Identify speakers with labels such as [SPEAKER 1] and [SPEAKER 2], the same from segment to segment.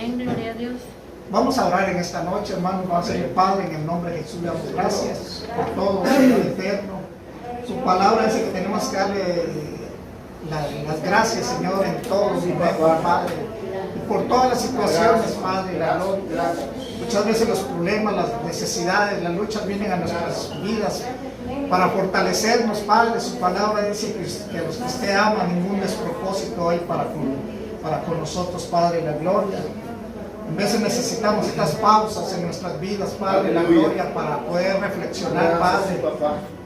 [SPEAKER 1] Amén, gloria a Dios.
[SPEAKER 2] Vamos a orar en esta noche, hermanos. Vamos a decir, Padre, en el nombre de Jesús, le damos gracias por todo, Señor eterno. Su palabra dice que tenemos que darle las gracias, Señor, en todo momento, Padre. Y por todas las situaciones, Padre, la gloria. Muchas veces los problemas, las necesidades, las luchas vienen a nuestras vidas para fortalecernos, Padre. Su palabra dice que los que usted ama, ningún despropósito hay para con nosotros, Padre, la gloria. A veces necesitamos estas pausas en nuestras vidas, Padre, la gloria, para poder reflexionar, Padre,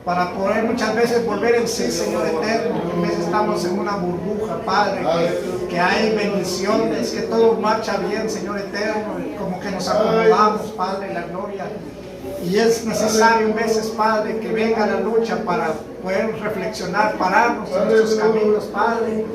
[SPEAKER 2] para poder muchas veces volver en sí, Señor eterno. A veces estamos en una burbuja, Padre, que hay bendiciones, que todo marcha bien, Señor eterno, y como que nos acomodamos, Padre, la gloria. Y es necesario a veces, Padre, que venga la lucha para poder reflexionar, pararnos en nuestros caminos, Padre,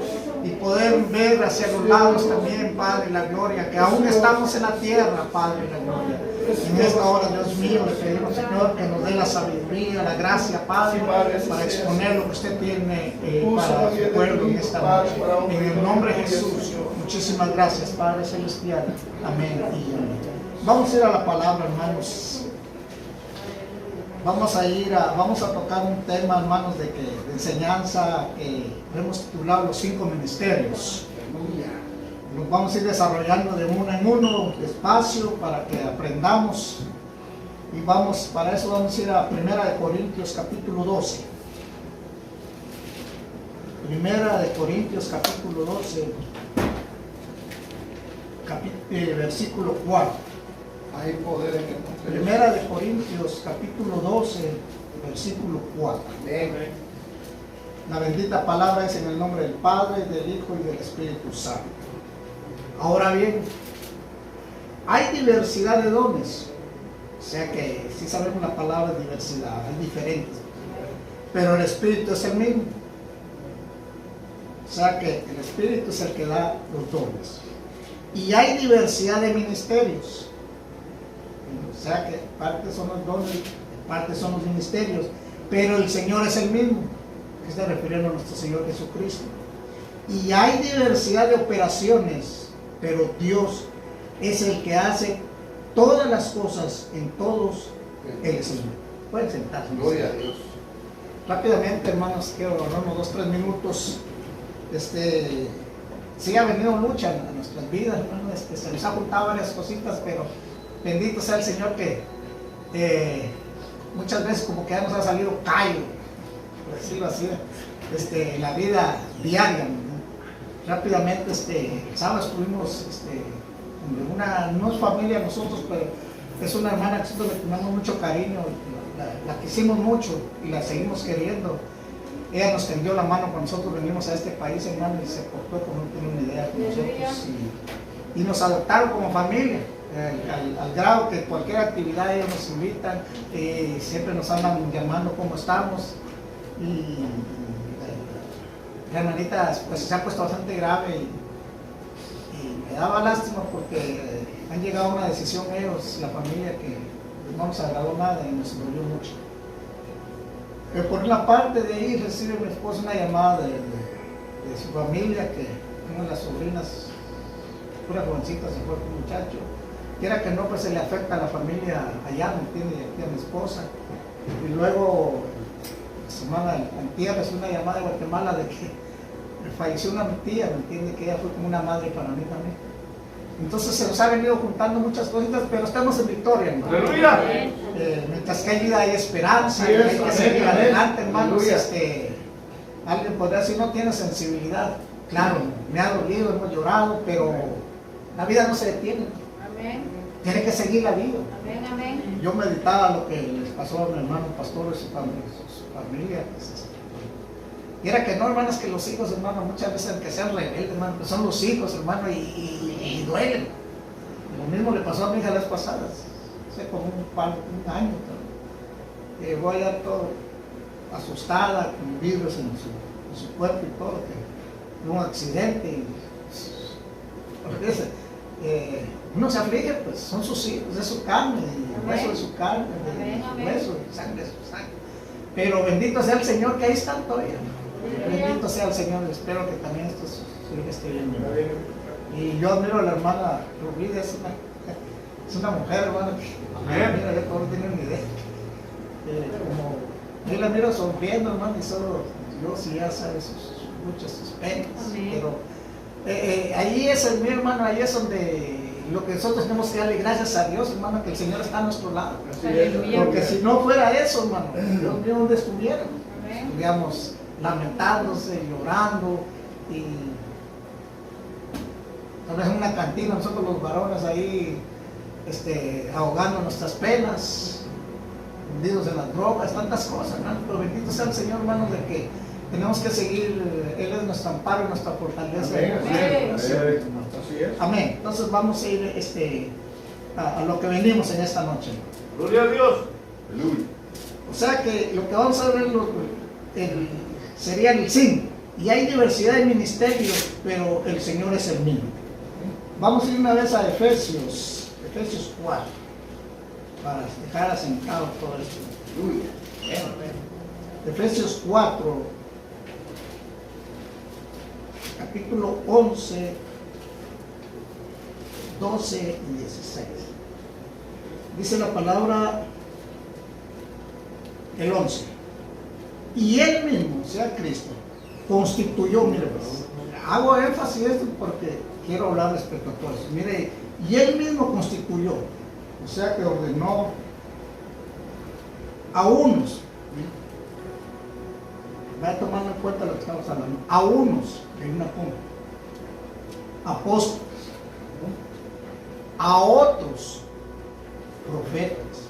[SPEAKER 2] y poder ver hacia los lados también, Padre, la gloria, que aún estamos en la tierra, Padre, la gloria. En esta hora, Dios mío, le pedimos, Señor, que nos dé la sabiduría, la gracia, Padre, para exponer lo que usted tiene para su pueblo en esta noche. En el nombre de Jesús, muchísimas gracias, Padre Celestial. Amén y amén. Vamos a ir a la palabra, hermanos. Vamos a tocar un tema, hermanos, de enseñanza que hemos titulado los 5 ministerios. Los vamos a ir desarrollando de uno en uno, despacio, para que aprendamos. Y para eso vamos a ir a 1 Corintios capítulo 12. 1 Corintios capítulo 12, versículo 4.
[SPEAKER 3] Hay poder en el nombre.
[SPEAKER 2] 1 Corintios capítulo 12, versículo 4. La bendita palabra es en el nombre del Padre, del Hijo y del Espíritu Santo. Ahora bien, hay diversidad de dones. O sea que si sabemos la palabra diversidad, hay diferentes. Pero el Espíritu es el mismo. O sea que el Espíritu es el que da los dones. Y hay diversidad de ministerios. O sea que parte son los dones, parte son los ministerios, pero el Señor es el mismo, que está refiriendo a nuestro Señor Jesucristo. Y hay diversidad de operaciones, pero Dios es el que hace todas las cosas en todos. Él es el mismo. Pueden sentarse.
[SPEAKER 3] Gloria a Dios.
[SPEAKER 2] Rápidamente, hermanos, quiero ahorrar unos 2-3 minutos. Sí ha venido lucha en nuestras vidas, hermanos. Se nos ha juntado varias cositas, pero bendito sea el Señor que muchas veces como que ya nos ha salido callo, por decirlo así, en la vida diaria, ¿no? Rápidamente, el sábado estuvimos no es familia nosotros, pero es una hermana que nosotros le tenemos mucho cariño, la quisimos mucho y la seguimos queriendo. Ella nos tendió la mano cuando nosotros venimos a este país, hermano, y se portó como no tenía una idea con nosotros, y nos adoptaron como familia. Al grado que cualquier actividad ellos nos invitan, siempre nos andan llamando cómo estamos, y la hermanita pues se ha puesto bastante grave y me daba lástima porque han llegado a una decisión ellos, la familia, que no nos agradó nada y nos dolió mucho. Pero por una parte de ahí recibe mi esposa una llamada de su familia, que una de las sobrinas, pura jovencita, se fue con un muchacho. Quiera que no, pues se le afecta a la familia allá, ¿me entiende? Y aquí a mi esposa. Y luego, la semana anterior recibí una llamada de Guatemala de que falleció una tía, ¿me entiende? Que ella fue como una madre para mí también. Entonces se nos ha venido juntando muchas cositas, pero estamos en victoria, hermano.
[SPEAKER 3] ¡Aleluya!
[SPEAKER 2] Mientras que hay vida hay esperanza,
[SPEAKER 3] Sí,
[SPEAKER 2] hay que seguir adelante, hermanos.
[SPEAKER 3] Aleluya.
[SPEAKER 2] Alguien podrá decir, no tiene sensibilidad. Claro, me ha dolido, hemos llorado, pero la vida no se detiene.
[SPEAKER 1] Amén.
[SPEAKER 2] Tiene que seguir la vida.
[SPEAKER 1] Amén, amén.
[SPEAKER 2] Yo meditaba lo que les pasó a mi hermano pastor y su familia. Y era que no, hermanos, que los hijos, hermano, muchas veces que sean rebeldes, hermano, que son los hijos, hermano, y duelen. Lo mismo le pasó a mi hija las pasadas, hace como un año. Llegó allá todo asustada, con vidrios en su cuerpo y todo, que hubo un accidente. Uno se aflige, pues son sus hijos, es su carne, el hueso de su carne, el hueso, el sangre de su sangre. Pero bendito sea el Señor, que ahí están todavía. Bendito sea el Señor, espero que también estos hijos estén bien. Y yo admiro a la hermana Rubí, es una mujer, hermano, que mira, yo no tengo ni idea. Como yo la miro sonriendo, hermano, y solo Dios sí ya sabe sus penas. Pero ahí es mi hermano, ahí es donde lo que nosotros tenemos que darle gracias a Dios, hermano, que el Señor está a nuestro lado. Porque si no fuera eso, hermano, Dios mío, ¿dónde estuvieran? Digamos, lamentándose, llorando, y tal vez en una cantina nosotros los varones ahí ahogando nuestras penas, hundidos en las drogas, tantas cosas, hermano. Pero bendito sea el Señor, hermano, de que tenemos que seguir, Él es nuestro amparo y nuestra fortaleza. Amén. Entonces vamos a ir a lo que venimos en esta noche.
[SPEAKER 1] Gloria a Dios.
[SPEAKER 2] O sea que lo que vamos a ver sería el 5. Y hay diversidad de ministerios, pero el Señor es el mismo. Vamos a ir una vez a Efesios 4, para dejar asentado todo esto. Efesios 4, capítulo 11, 12 y 16. Dice la palabra, el 11. Y Él mismo, o sea Cristo, constituyó, mire, pues, hago énfasis en esto porque quiero hablar respecto a todo eso. Mire, y Él mismo constituyó, o sea que ordenó a unos, vaya tomando en cuenta lo que estamos hablando, a unos de una punta, apóstoles, a otros profetas,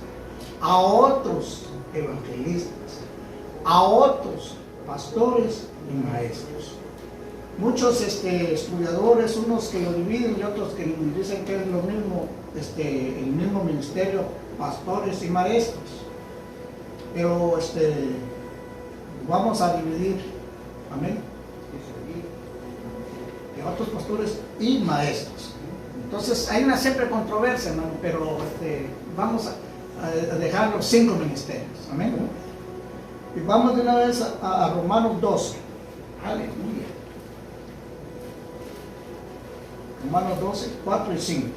[SPEAKER 2] a otros evangelistas, a otros pastores y maestros. Muchos estudiadores, unos que lo dividen y otros que dicen que es lo mismo, el mismo ministerio, pastores y maestros. Pero vamos a dividir, amén, de otros pastores y maestros. Entonces hay una siempre controversia, hermano, pero vamos a dejar los 5 ministerios, amén. Y vamos de una vez a Romanos 12. Aleluya. Romanos 12, 4 y 5.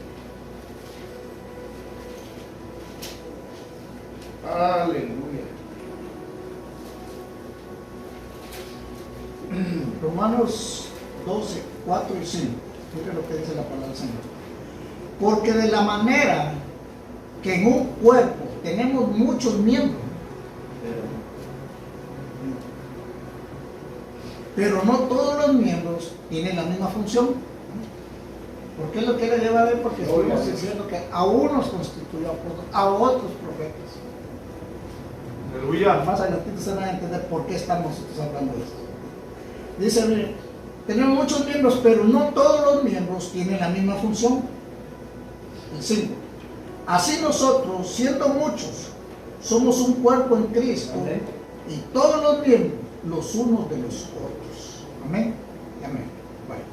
[SPEAKER 3] Aleluya.
[SPEAKER 2] Romanos 12, 4 y 5. Mire lo que dice la palabra del Señor. Porque de la manera que en un cuerpo tenemos muchos miembros, pero no todos los miembros tienen la misma función. ¿Por qué lo quiere llevar a ver? Porque estamos diciendo que a unos constituyó apóstoles, a otros profetas.
[SPEAKER 1] Aleluya.
[SPEAKER 2] Más adelante se van a entender por qué estamos nosotros hablando de esto. Dice, mire, tenemos muchos miembros, pero no todos los miembros tienen la misma función. El 5. Así nosotros, siendo muchos, somos un cuerpo en Cristo, amén, y todos los miembros, los unos de los otros. Amén y amén. Bueno.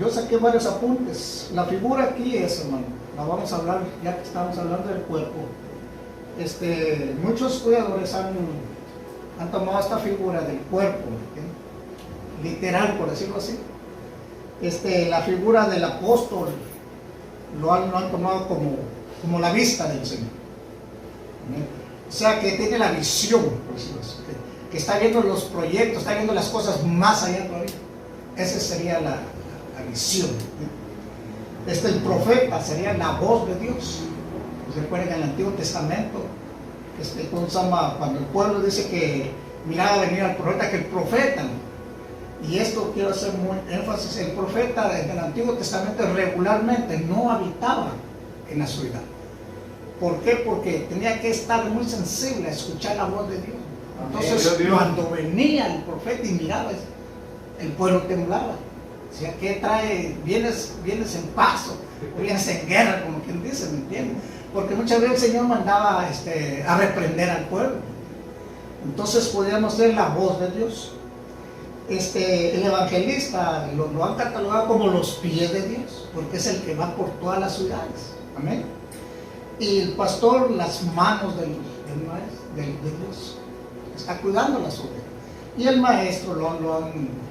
[SPEAKER 2] Yo saqué varios apuntes. La figura aquí es, hermano, la vamos a hablar, ya que estamos hablando del cuerpo. Muchos estudiadores han tomado esta figura del cuerpo, literal, por decirlo así. La figura del apóstol lo han tomado como la vista del Señor. O sea, que tiene la visión, por decirlo así, que está viendo los proyectos, está viendo las cosas más allá todavía. Esa sería la visión. El profeta sería la voz de Dios. Recuerden en el Antiguo Testamento, cuando el pueblo dice que miraba venir al profeta, que el profeta, y esto quiero hacer muy énfasis, el profeta en el Antiguo Testamento regularmente no habitaba en la ciudad. ¿Por qué? Porque tenía que estar muy sensible a escuchar la voz de Dios. Entonces, cuando venía el profeta y miraba, el pueblo temblaba. O sea, ¿qué trae? Vienes en paz, o vienes en guerra, como quien dice, ¿me entiendes? Porque muchas veces el Señor mandaba a reprender al pueblo. Entonces podíamos ser la voz de Dios. El evangelista lo han catalogado como los pies de Dios, porque es el que va por todas las ciudades. Amén. Y el pastor, las manos del Dios. Está cuidando las ovejas. y el maestro lo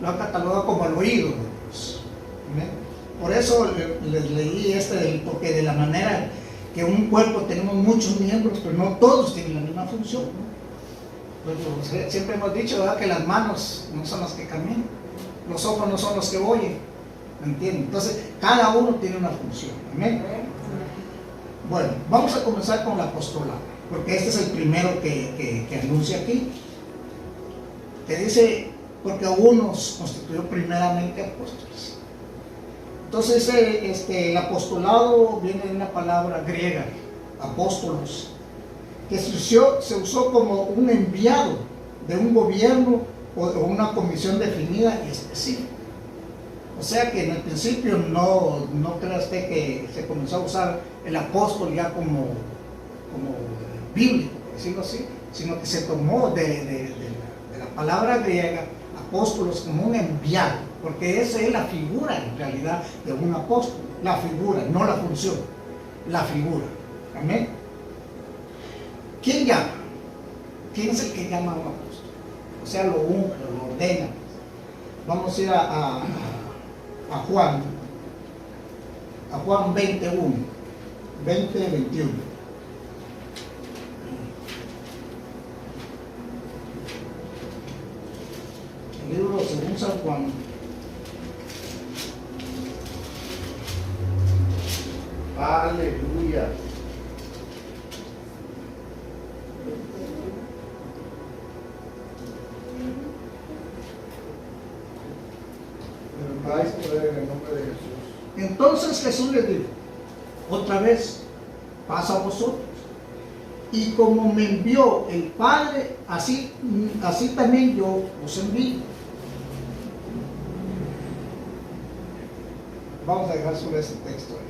[SPEAKER 2] han catalogado como el oído de Dios. ¿Amén? Por eso les leí porque de la manera que un cuerpo tenemos muchos miembros, pero no todos tienen la misma función, ¿no? Pues, siempre hemos dicho, ¿verdad?, que las manos no son las que caminan, los ojos no son los que oyen, ¿me entienden? Entonces, cada uno tiene una función. Amén. Bueno, vamos a comenzar con el apostolado, porque este es el primero que anuncia aquí, que dice, porque unos constituyó primeramente apóstoles. Entonces, el apostolado viene de una palabra griega, apóstolos, que se usó como un enviado de un gobierno o una comisión definida y específica. O sea que en el principio no crea usted que se comenzó a usar el apóstol ya como bíblico, por decirlo así, sino que se tomó de la palabra griega apóstolos como un enviado, porque esa es la figura en realidad de un apóstol, la figura, no la función, la figura. Amén. ¿Quién llama? ¿Quién es el que llama a un apóstol? O sea, lo unge, lo ordena. Vamos a ir a Juan 21. El libro según San Juan.
[SPEAKER 3] Aleluya. Vais poder en el nombre de Jesús.
[SPEAKER 2] Entonces Jesús les dijo, otra vez, pasa a vosotros. Y como me envió el Padre, así también yo os envío. Vamos a dejar sobre ese texto ahí.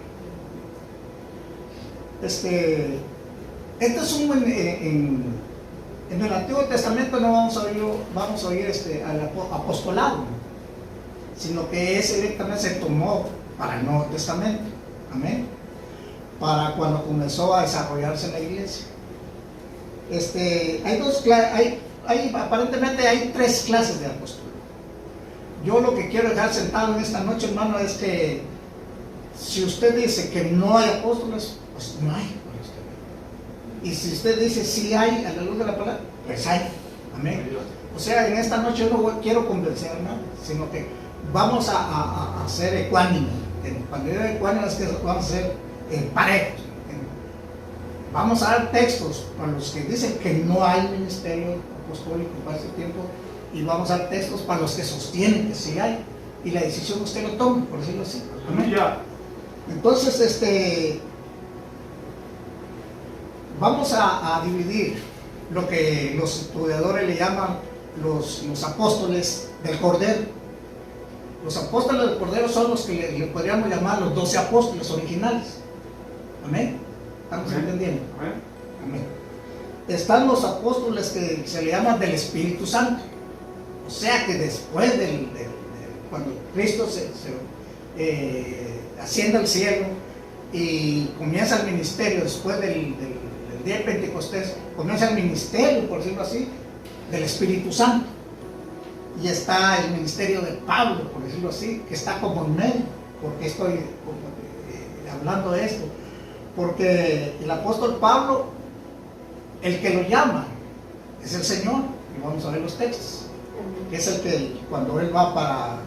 [SPEAKER 2] Este es en el Antiguo Testamento no vamos a oír al apostolado, sino que ese directamente se tomó para el Nuevo Testamento. Amén. Para cuando comenzó a desarrollarse la iglesia. Aparentemente hay tres clases de apóstoles. Yo lo que quiero dejar sentado en esta noche, hermano, es que si usted dice que no hay apóstoles, pues no hay. Y si usted dice sí hay, a la luz de la palabra, pues hay. Amén. O sea, en esta noche yo no quiero convencer a nadie, sino que vamos a ser ecuánimes. Cuando yo digo ecuánimes, es que vamos a ser parejos. Vamos a dar textos para los que dicen que no hay ministerio apostólico para este tiempo, y vamos a dar textos para los que sostienen que sí hay, y la decisión usted lo toma, por decirlo así. Amén. Entonces, vamos a dividir lo que los estudiadores le llaman los apóstoles del Cordero. Los apóstoles del Cordero son los que le podríamos llamar los 12 apóstoles originales. Amén. ¿Estamos entendiendo? Amén. Están los apóstoles que se le llaman del Espíritu Santo. O sea que después cuando Cristo asciende al cielo y comienza el ministerio, después del día de Pentecostés, comienza el ministerio, por decirlo así, del Espíritu Santo. Y está el ministerio de Pablo, por decirlo así, que está como en medio. ¿Por qué estoy hablando de esto? Porque el apóstol Pablo, el que lo llama, es el Señor. Y vamos a ver los textos. Es el que cuando él va para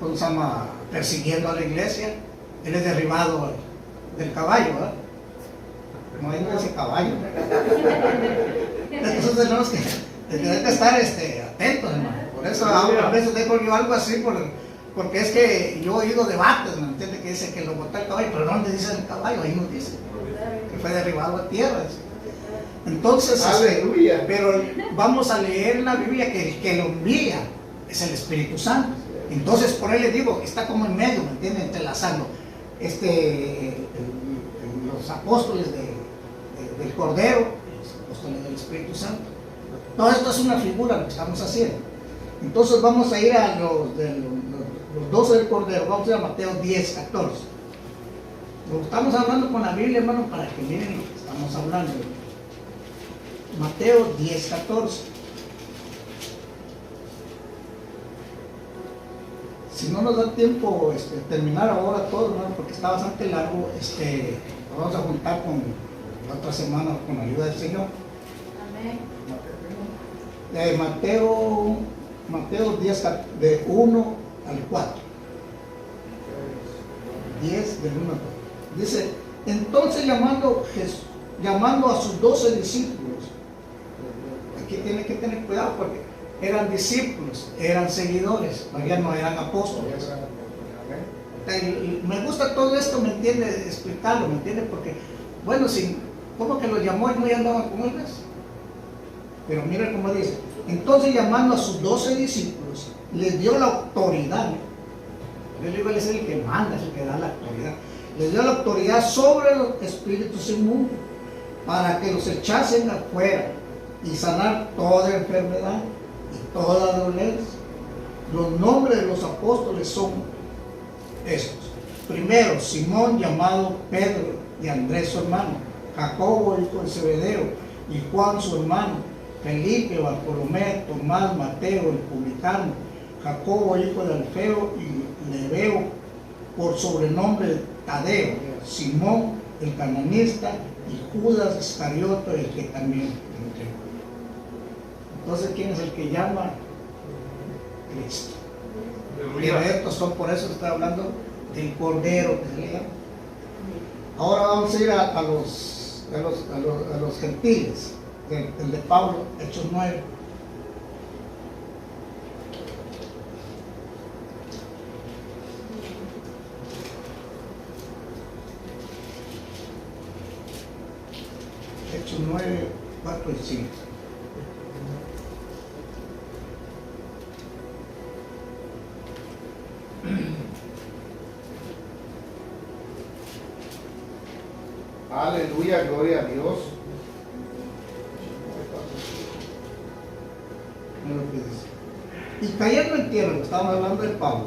[SPEAKER 2] ¿cómo se llama?, persiguiendo a la iglesia, él es derribado del caballo, ¿verdad? No hay ese caballo. Entonces tenemos que estar atentos, hermano. Por eso a veces dejo yo algo así, porque es que yo he oído debates, ¿me entiendes? Que dice que lo botó el caballo, pero ¿dónde dice el caballo? Ahí no dice que fue derribado a tierra. Entonces,
[SPEAKER 3] aleluya.
[SPEAKER 2] Pero vamos a leer en la Biblia que el que lo envía es el Espíritu Santo. Entonces, por ahí le digo, está como en medio, ¿me entiendes? Entrelazando los apóstoles del Cordero, los apóstoles del Espíritu Santo. Todo esto es una figura lo que estamos haciendo. Entonces vamos a ir a los 12 del Cordero. Vamos a ir a Mateo 10, 14. Lo estamos hablando con la Biblia, hermano, para que miren lo que estamos hablando. Mateo 10, 14. Si no nos da tiempo terminar ahora todo, hermano, porque está bastante largo, lo vamos a juntar con la otra semana con la ayuda del Señor.
[SPEAKER 4] Amén.
[SPEAKER 2] Mateo 10, de 1 al 4. 10 del 1 al 4. Dice, entonces llamando a sus 12 discípulos, aquí tiene que tener cuidado porque eran discípulos, eran seguidores, todavía no eran apóstoles. Me gusta todo esto, ¿me entiende? Explicarlo, ¿me entiende? Porque, bueno, ¿cómo que los llamó y no ya andaban con ellos? Pero mira cómo dice, entonces llamando a sus 12 discípulos, les dio la autoridad. Yo le digo, él es el que manda, es el que da la autoridad. Les dio la autoridad sobre los espíritus inmundos para que los echasen afuera y sanar toda enfermedad y toda dolencia. Los nombres de los apóstoles son estos. Primero, Simón, llamado Pedro, y Andrés su hermano, Jacobo hijo de Zebedeo y Juan su hermano, Felipe, Bartolomé, Tomás, Mateo el publicano, Jacobo hijo de Alfeo y Lebeo por sobrenombre Tadeo, Simón el cananista y Judas Iscariote el que también entregó. Entonces, ¿quién es el que llama? Cristo. Y de estos son, por eso está hablando del Cordero que se le llama. Ahora vamos a ir a los gentiles, el de Pablo, Hechos 9. Hechos 9, 4 y 5.
[SPEAKER 3] Aleluya, gloria a Dios.
[SPEAKER 2] Mira lo que dice. Y cayendo en tierra, estábamos hablando de Pablo,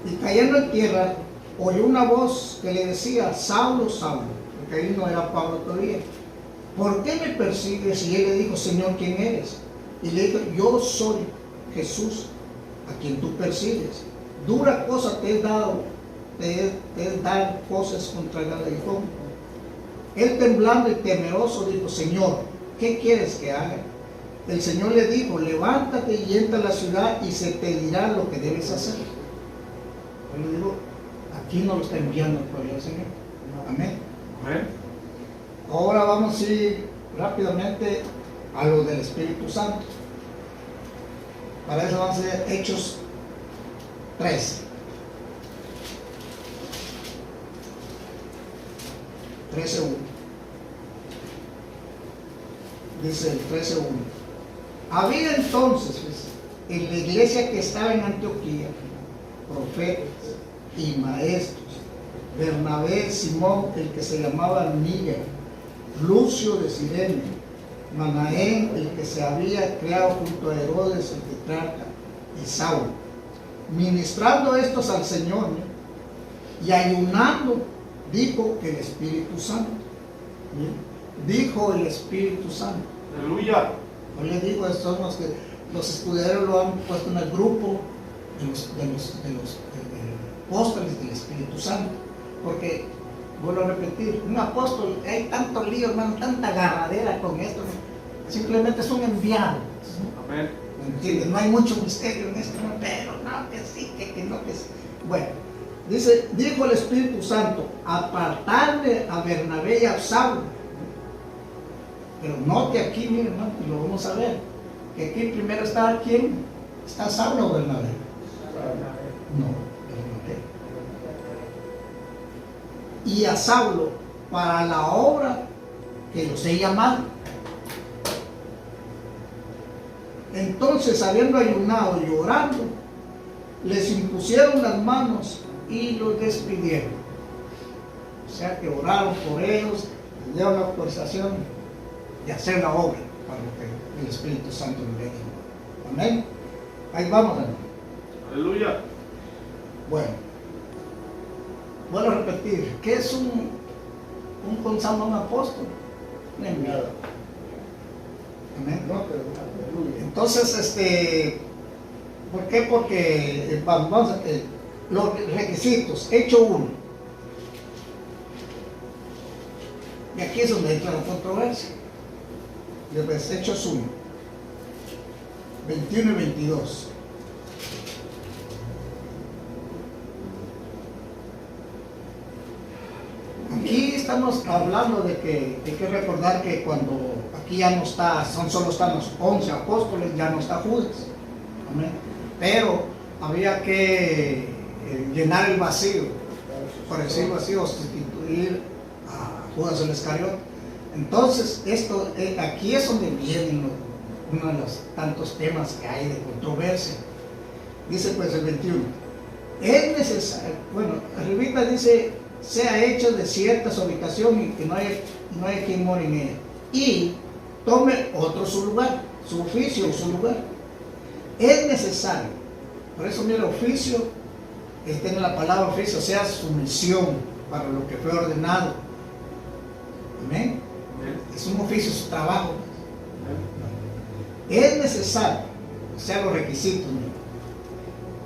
[SPEAKER 2] y cayendo en tierra, oyó una voz que le decía, Saulo, Saulo, porque ahí no era Pablo todavía, ¿por qué me persigues? Y él le dijo, Señor, ¿quién eres? Y le dijo, yo soy Jesús, a quien tú persigues. Dura cosa te he dado, te he dar cosas contra el aguijón. Él temblando y temeroso dijo, Señor, ¿qué quieres que haga? El Señor le dijo, levántate y entra a la ciudad y se te dirá lo que debes hacer. Yo le digo, aquí no lo está enviando todavía el Señor. Amén.
[SPEAKER 1] Amén.
[SPEAKER 2] Ahora vamos a ir rápidamente a lo del Espíritu Santo. Para eso vamos a ver Hechos 13. 13:1. Dice el 13:1. Había entonces en la iglesia que estaba en Antioquía profetas y maestros: Bernabé, Simón, el que se llamaba Níger, Lucio de Cirene, Manaén, el que se había creado junto a Herodes el tetrarca, y Saulo. Ministrando estos al Señor, y ayunando, dijo el Espíritu Santo. Dijo el Espíritu Santo.
[SPEAKER 1] Aleluya.
[SPEAKER 2] Yo les digo, estos son los que los estudiadores lo han puesto en el grupo de los apóstoles del Espíritu Santo. Porque, vuelvo a repetir, un apóstol, hay tanto lío, hermano, tanta agarradera con esto, simplemente es un enviado.
[SPEAKER 1] Amén.
[SPEAKER 2] ¿Me entiendes? No hay mucho misterio en esto, pero no, que sí, que no, que sí. Bueno, dice, dijo el Espíritu Santo, apartarle a Bernabé y a Saulo. Pero note aquí, miren, hermano, y lo vamos a ver, que aquí primero está ¿quién? ¿Está Saulo o Bernabé? No, Bernabé. Y a Saulo para la obra que los he llamado. Entonces, habiendo ayunado y orando, les impusieron las manos y los despidieron. O sea que oraron por ellos, les dieron la autorización de hacer la obra para lo que el Espíritu Santo les dijo. Amén. Ahí vamos, hermano.
[SPEAKER 1] Aleluya.
[SPEAKER 2] Bueno, vuelvo a repetir, ¿qué es un consagro, un apóstol? Un enviado. Amén.
[SPEAKER 3] No, pero aleluya.
[SPEAKER 2] Entonces, ¿Por qué? Porque vamos a los requisitos, hecho 1. Y aquí es donde entra la controversia. Después, Hechos 1, 21 y 22. Aquí estamos hablando de que hay que recordar que cuando aquí ya no está, solo están los 11 apóstoles, ya no está Judas. Amén. Pero había que llenar el vacío, por decirlo así, o sustituir a Judas el Iscariote. Entonces, aquí es donde viene uno de los tantos temas que hay de controversia. Dice pues el 21, es necesario, bueno, arribita dice, sea hecho de cierta ubicación y que no haya quien more en ella, y tome otro su lugar, su oficio o su lugar. Es necesario, por eso mira, oficio, tiene la palabra oficio, sea sumisión para lo que fue ordenado. Amén. Es un oficio, es su trabajo. Es necesario, o sea, los requisitos,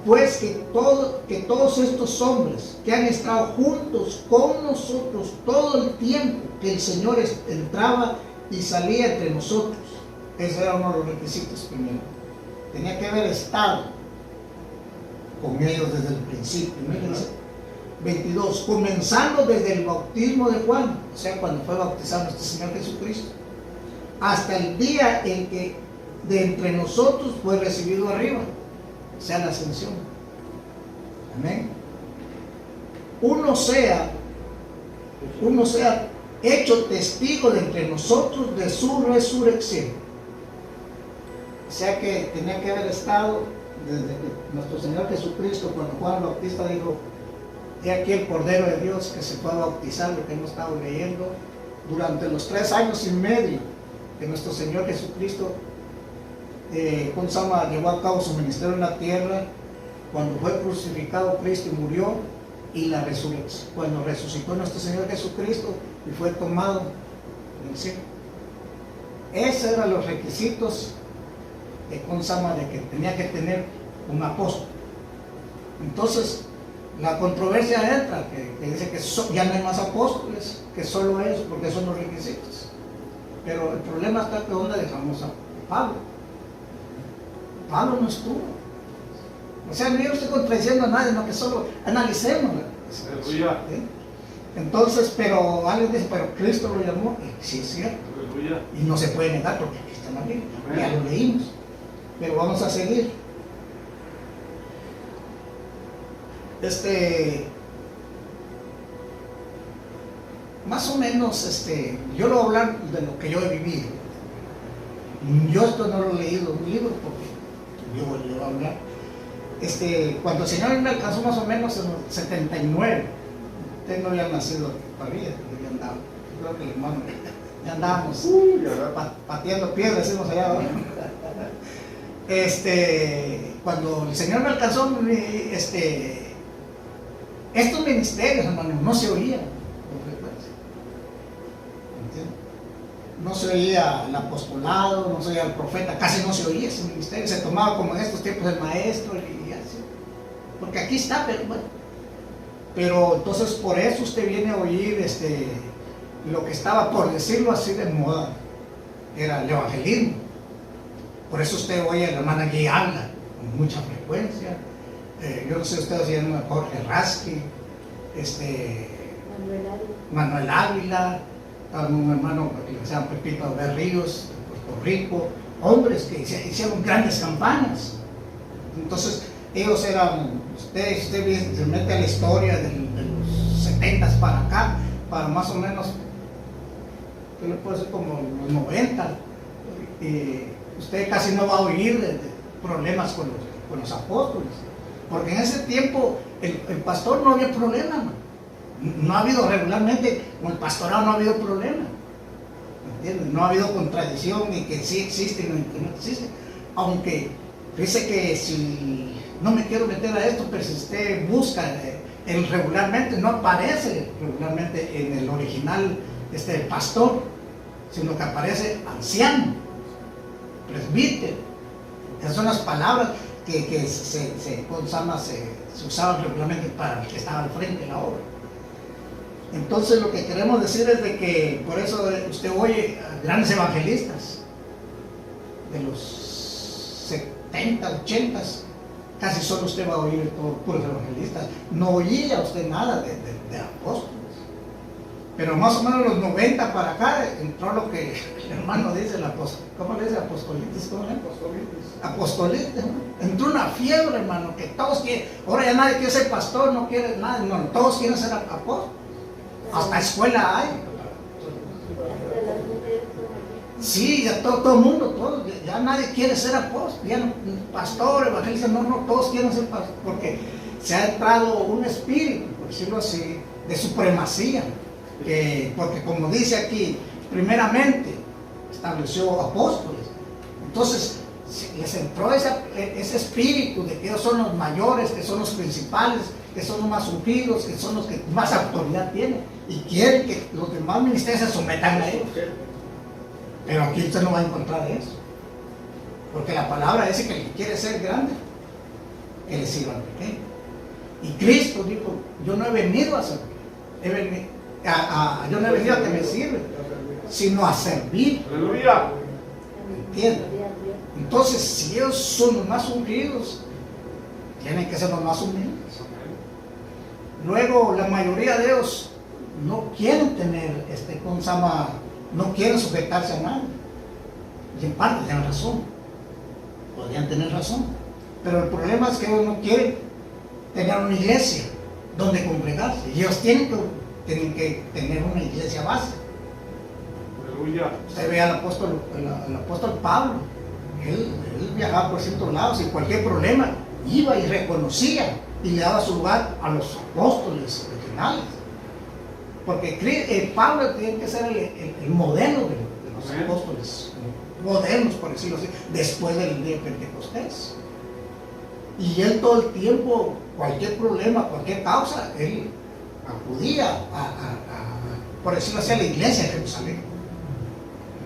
[SPEAKER 2] pues que todos estos hombres que han estado juntos con nosotros todo el tiempo que el Señor entraba y salía entre nosotros, ese era uno de los requisitos primero. Tenía que haber estado con ellos desde el principio. 22, comenzando desde el bautismo de Juan, o sea, cuando fue bautizado nuestro Señor Jesucristo, hasta el día en que de entre nosotros fue recibido arriba, o sea, la ascensión. Amén. Uno sea hecho testigo de entre nosotros de su resurrección. O sea que tenía que haber estado desde nuestro Señor Jesucristo, cuando Juan el Bautista dijo, he aquí el Cordero de Dios que se fue a bautizar, lo que hemos estado leyendo, durante los 3 años y medio que nuestro Señor Jesucristo llevó a cabo su ministerio en la tierra, cuando fue crucificado Cristo y murió, y la resurrección, cuando resucitó nuestro Señor Jesucristo y fue tomado en el cielo. Esos eran los requisitos de que tenía que tener un apóstol. Entonces, la controversia entra, que dice que ya no hay más apóstoles, que solo ellos, porque son los requisitos. Pero el problema está que ¿dónde dejamos a Pablo? Pablo no estuvo. O sea, no yo estoy contradiciendo a nadie, no, que solo analicemos.
[SPEAKER 1] Aleluya.
[SPEAKER 2] Entonces, pero alguien dice, pero Cristo lo llamó. Sí, es cierto.
[SPEAKER 1] Aleluya.
[SPEAKER 2] Y no se puede negar porque aquí está en la Biblia. Ya lo leímos. Pero vamos a seguir. Más o menos, yo lo voy a hablar de lo que yo he vivido. Yo esto no lo he leído en un libro porque yo voy a hablar. Cuando el Señor me alcanzó más o menos en el 79, usted no había nacido todavía, yo ya andaba, yo creo que el hermano, ya andábamos pateando piedras, decimos allá, ¿verdad? Cuando el Señor me alcanzó, estos ministerios, hermano, no se oían con frecuencia. ¿Entiendes? No se oía el apostolado, no se oía el profeta, casi no se oía ese ministerio, se tomaba como en estos tiempos el maestro y así. Porque aquí está, pero bueno. Pero entonces por eso usted viene a oír lo que estaba, por decirlo así, de moda, era el evangelismo. Por eso usted oye a la hermana Guy habla con mucha frecuencia. Yo no sé, ustedes oyen a Jorge Rasky, Manuel Ávila, un hermano que se llama Pepito Berríos, de Puerto Rico, hombres que hicieron grandes campañas. Entonces, ellos eran, usted se mete a la historia de los 70s para acá, para más o menos, yo le puedo decir como los 90, usted casi no va a oír de problemas con los apóstoles, porque en ese tiempo el pastor no había problema, no ha habido regularmente, con el pastorado no ha habido problema, ¿entiendes? No ha habido contradicción, ni que sí existe ni que no existe, aunque dice que si no me quiero meter a esto, pero si usted busca regularmente, no aparece regularmente en el original pastor, sino que aparece anciano, presbítero. Esas son las palabras. que se usaban regularmente para el que estaba al frente de la obra. Entonces lo que queremos decir es de que por eso usted oye a grandes evangelistas de los 70, 80, casi solo usted va a oír todos puros evangelistas. No oía usted nada de apóstoles. Pero más o menos los 90 para acá entró lo que el hermano dice, el apóstol. ¿Cómo le dice? Apostolitis, ¿cómo le dice? Apostolitis, ¿no? Entró una fiebre, hermano, que todos quieren. Ahora ya nadie quiere ser pastor, no quiere nada, no, todos quieren ser apóstoles. Hasta escuela hay. Sí, ya todo el mundo, ya nadie quiere ser apóstol, ya no, pastor, evangelista, no, todos quieren ser pastor, porque se ha entrado un espíritu, por decirlo así, de supremacía, porque como dice aquí, primeramente estableció apóstoles, entonces les entró ese espíritu de que ellos son los mayores, que son los principales, que son los más ungidos, que son los que más autoridad tienen, y quieren que los demás ministerios se sometan a ellos. Pero aquí usted no va a encontrar eso, porque la palabra dice que el que quiere ser grande, que le sirva al pequeño. Y Cristo dijo, yo no he venido a servir, yo no he venido a que me sirva, sino a servir.
[SPEAKER 1] Aleluya.
[SPEAKER 2] ¿Entienden? Entonces, si ellos son los más ungidos, tienen que ser los más humildes. Luego, la mayoría de ellos no quieren tener, no quieren sujetarse a nadie. Y en parte tienen razón. Podrían tener razón. Pero el problema es que ellos no quieren tener una iglesia donde congregarse. Y ellos tienen que tener una iglesia base.
[SPEAKER 1] Aleluya.
[SPEAKER 2] Usted ve al apóstol Pablo. Él viajaba por ciertos lados y cualquier problema iba y reconocía y le daba su lugar a los apóstoles originales. Porque Pablo tiene que ser el modelo de los apóstoles, modernos, por decirlo así, después del día de Pentecostés. Y él todo el tiempo, cualquier problema, cualquier causa, él acudía por decirlo así, a la iglesia de Jerusalén.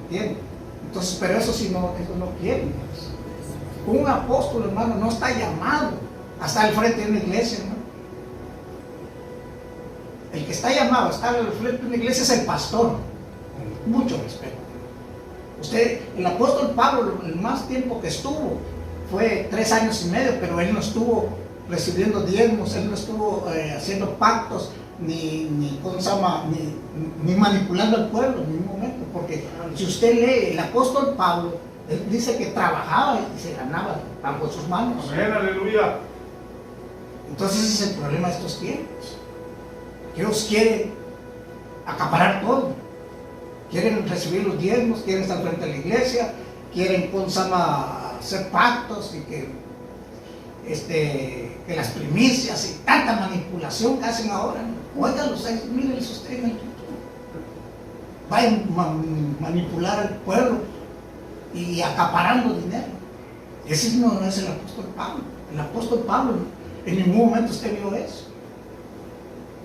[SPEAKER 2] ¿Entiendes? Entonces, pero eso sí no quieren. Un apóstol, hermano, no está llamado a estar al frente de una iglesia, hermano. El que está llamado a estar al frente de una iglesia es el pastor, con mucho respeto. El apóstol Pablo, el más tiempo que estuvo fue 3 años y medio, pero él no estuvo recibiendo diezmos, él no estuvo haciendo pactos, ni manipulando al pueblo en ningún momento, porque si usted lee el apóstol Pablo, él dice que trabajaba y se ganaba bajo sus manos.
[SPEAKER 1] Amén, aleluya.
[SPEAKER 2] Entonces ese es el problema de estos tiempos, que ellos quieren acaparar todo, quieren recibir los diezmos, quieren estar frente a la iglesia, quieren hacer pactos y que las primicias y tanta manipulación que hacen ahora. Óiganlos, mírenlos ustedes en el YouTube. Vayan a manipular al pueblo y acaparando dinero. Ese no es el apóstol Pablo. El apóstol Pablo en ningún momento usted vio eso.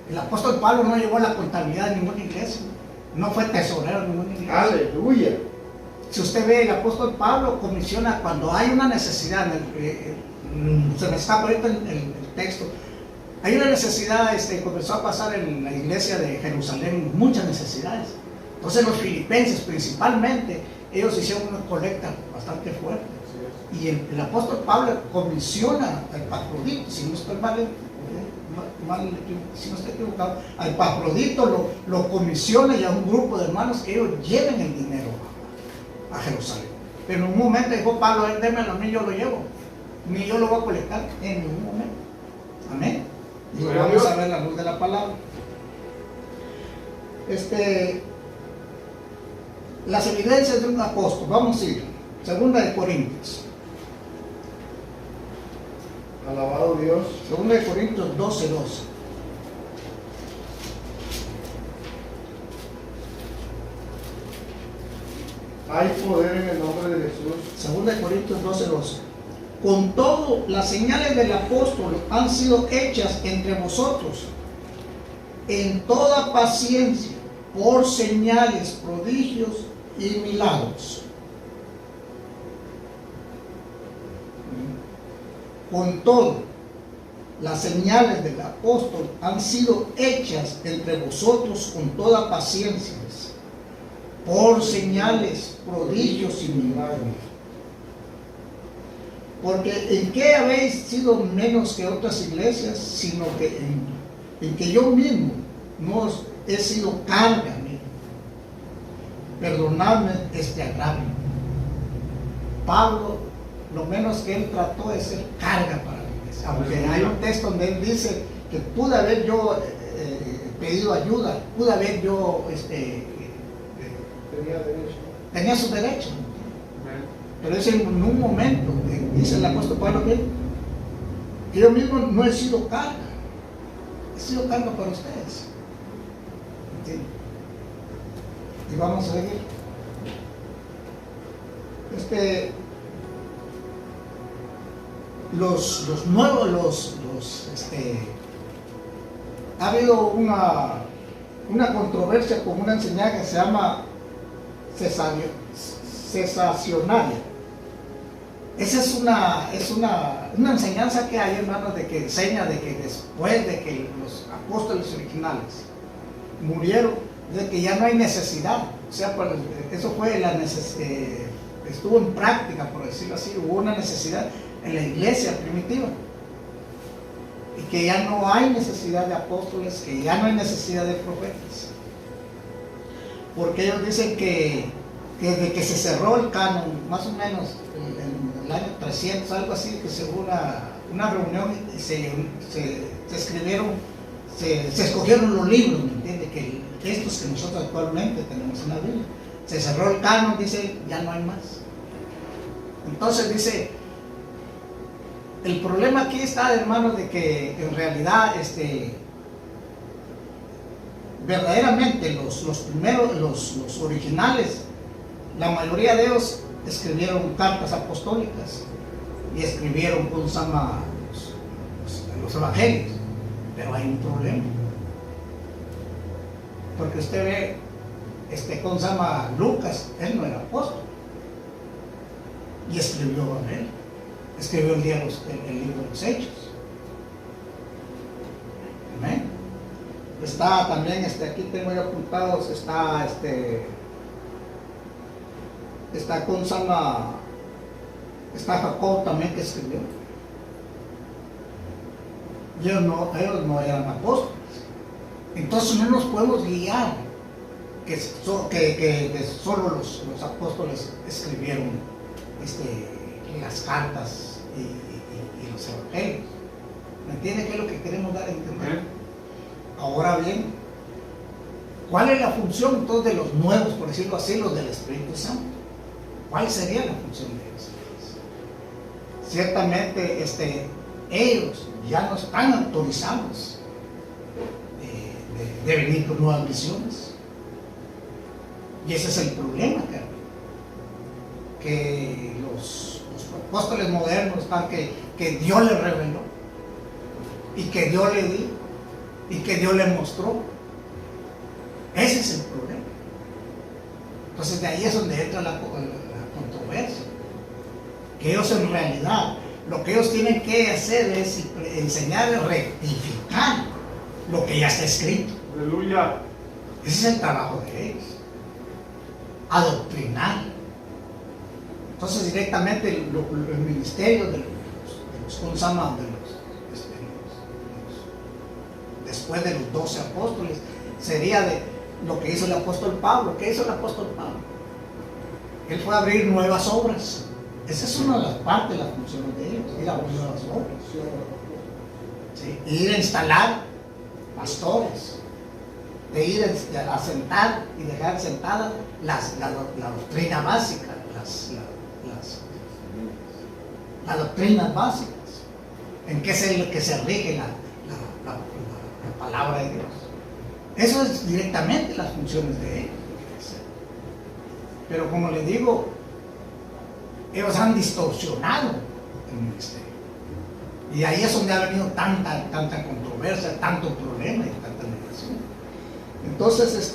[SPEAKER 2] El apóstol Pablo no llevó la contabilidad de ninguna iglesia, no fue tesorero de ninguna iglesia.
[SPEAKER 3] Aleluya.
[SPEAKER 2] Si usted ve, el apóstol Pablo comisiona cuando hay una necesidad, se me escapa ahorita el texto, hay una necesidad, comenzó a pasar en la iglesia de Jerusalén muchas necesidades. Entonces los filipenses principalmente, ellos hicieron una colecta bastante fuerte. Y el apóstol Pablo comisiona al Epafrodito, si no estoy equivocado, al Epafrodito lo comisiona y a un grupo de hermanos que ellos lleven el dinero a Jerusalén. Pero en un momento dijo Pablo, démelo a mí, yo lo llevo, ni yo lo voy a colectar en ningún momento. Amén. Y lo vamos a ver a la luz de la palabra. Las evidencias de un apóstol, vamos a ir, 2 Corintios.
[SPEAKER 3] Alabado Dios.
[SPEAKER 2] 2 Corintios 12:12.
[SPEAKER 3] Hay poder en el nombre de Jesús.
[SPEAKER 2] 2 Corintios 12:12. Con todo, las señales del apóstol han sido hechas entre vosotros en toda paciencia, por señales, prodigios y milagros. Con todo, las señales del apóstol han sido hechas entre vosotros con toda paciencia, por señales, prodigios y milagros. Porque en qué habéis sido menos que otras iglesias, sino que en que yo mismo no os he sido carga, amigo. Perdonadme este agravio. Pablo, lo menos que él trató de ser carga para la iglesia. Aunque hay un texto donde él dice que pude haber yo pedido ayuda, pude haber yo tenía su derecho. Pero es en un momento, dice el apóstol Pablo que yo mismo no he sido carga, he sido carga para ustedes. ¿Entienden? Y vamos a seguir. Los nuevos, ha habido una controversia con una enseñanza que se llama cesacionaria. Esa es una enseñanza que hay, hermanos, de que enseña de que después de que los apóstoles originales murieron, de que ya no hay necesidad. O sea, eso fue estuvo en práctica, por decirlo así. Hubo una necesidad en la iglesia primitiva, y que ya no hay necesidad de apóstoles, que ya no hay necesidad de profetas, porque ellos dicen que desde que se cerró el canon, más o menos en el año 300, algo así, que se hubo una reunión y se escribieron, se escogieron los libros, ¿me entiende? Que estos que nosotros actualmente tenemos en la Biblia, se cerró el canon, dice, ya no hay más. Entonces dice, el problema aquí está, hermanos, de que en realidad verdaderamente los primeros, los originales, la mayoría de ellos escribieron cartas apostólicas y escribieron los evangelios. Pero hay un problema, porque usted ve Lucas, él no era apóstol y escribió evangelio, escribió el libro de los Hechos. Amén. Está también, aquí tengo ya apuntados, está Jacob también, que escribió. Ellos no eran apóstoles. Entonces no nos podemos guiar que solo los apóstoles escribieron las cartas y los evangelios. ¿Me entiende qué es lo que queremos dar a entender? Ahora bien, ¿cuál es la función entonces de los nuevos, por decirlo así, los del Espíritu Santo? ¿Cuál sería la función de ellos? Ciertamente ellos ya no están autorizados de venir con nuevas visiones. Y ese es el problema, que los apóstoles modernos están que Dios les reveló, y que Dios le dio, y que Dios le mostró. Ese es el problema. Entonces de ahí es donde entra la controversia, que ellos en realidad lo que ellos tienen que hacer es enseñar a rectificar lo que ya está escrito.
[SPEAKER 1] Aleluya.
[SPEAKER 2] Ese es el trabajo de ellos, adoctrinar. Entonces directamente el ministerio de después de los 12 apóstoles sería de lo que hizo el apóstol Pablo. ¿Qué hizo el apóstol Pablo? Él fue a abrir nuevas obras. Esa es una de las partes de las funciones de ellos, ir a abrir nuevas obras. ¿Sí? Ir a instalar pastores, de ir a sentar y dejar sentadas la doctrina básica, las doctrinas básicas, en qué es el que se rige la palabra de Dios. Eso es directamente las funciones de ellos. Pero como les digo, ellos han distorsionado el ministerio. Y ahí es donde ha venido tanta controversia, tanto problema y tanta negación. Entonces,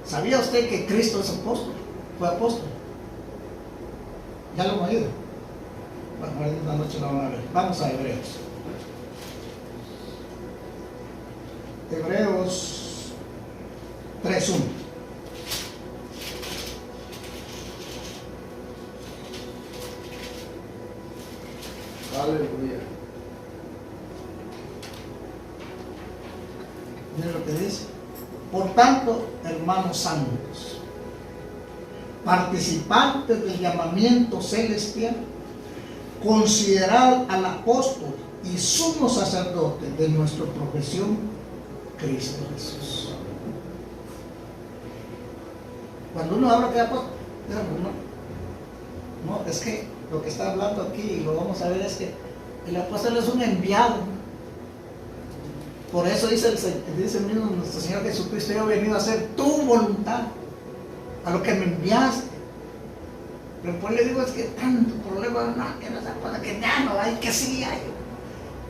[SPEAKER 2] ¿sabía usted que Cristo es apóstol? Fue apóstol. ¿Ya lo han oído? Bueno, esta noche la van a ver. Vamos a Hebreos. Hebreos 3:1.
[SPEAKER 3] Aleluya.
[SPEAKER 2] Mira lo que dice. Por tanto, hermanos santos, participantes del llamamiento celestial, considerad al apóstol y sumo sacerdote de nuestra profesión, Cristo Jesús. Cuando uno habla de apóstol, no, es que lo que está hablando aquí, y lo vamos a ver, es que el apóstol es un enviado. Por eso dice mismo nuestro Señor Jesucristo: yo he venido a hacer tu voluntad, a lo que me enviaste. Pero pues le digo, es que tanto problema, no, que no se acuerda, que ya no hay, que sí hay.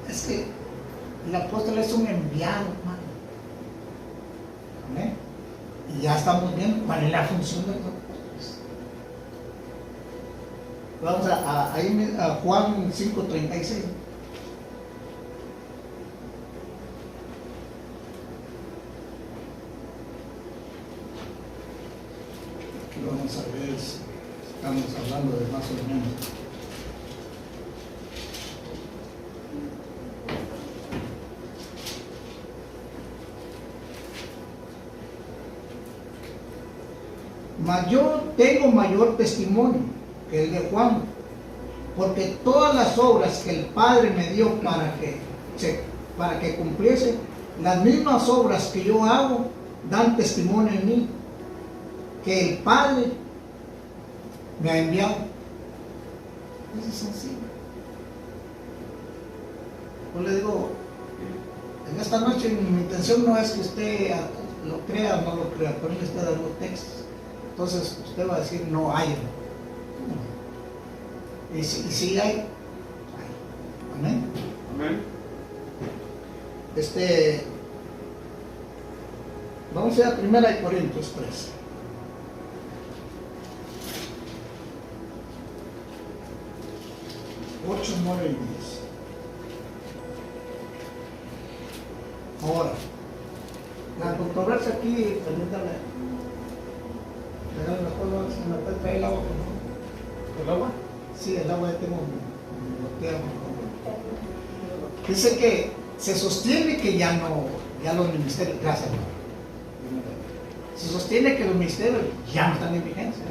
[SPEAKER 2] Es que el apóstol es un enviado, hermano. ¿Amén? Y ya estamos viendo cuál es la función de los apóstoles. Vamos a Juan 5:36. Aquí vamos a ver si estamos hablando de más o menos. Mas yo tengo mayor testimonio que el de Juan, porque todas las obras que el Padre me dio para que cumpliese, las mismas obras que yo hago, dan testimonio en mí, que el Padre me ha enviado. Eso es sencillo. Yo le digo, en esta noche mi intención no es que usted lo crea o no lo crea, pero le está dando textos. Entonces usted va a decir, no hay. No. Y si hay, hay. Amén.
[SPEAKER 1] Amén.
[SPEAKER 2] Vamos a 1 Corintios 3. Ocho, 9 y 10. Ahora, la controversia aquí, permítame. ¿Me trae el agua?
[SPEAKER 1] ¿El agua?
[SPEAKER 2] Sí, el agua ya tengo bloqueado. Dice que se sostiene que ya los ministerios, gracias, hermano. Se sostiene que los ministerios ya no están en vigencia.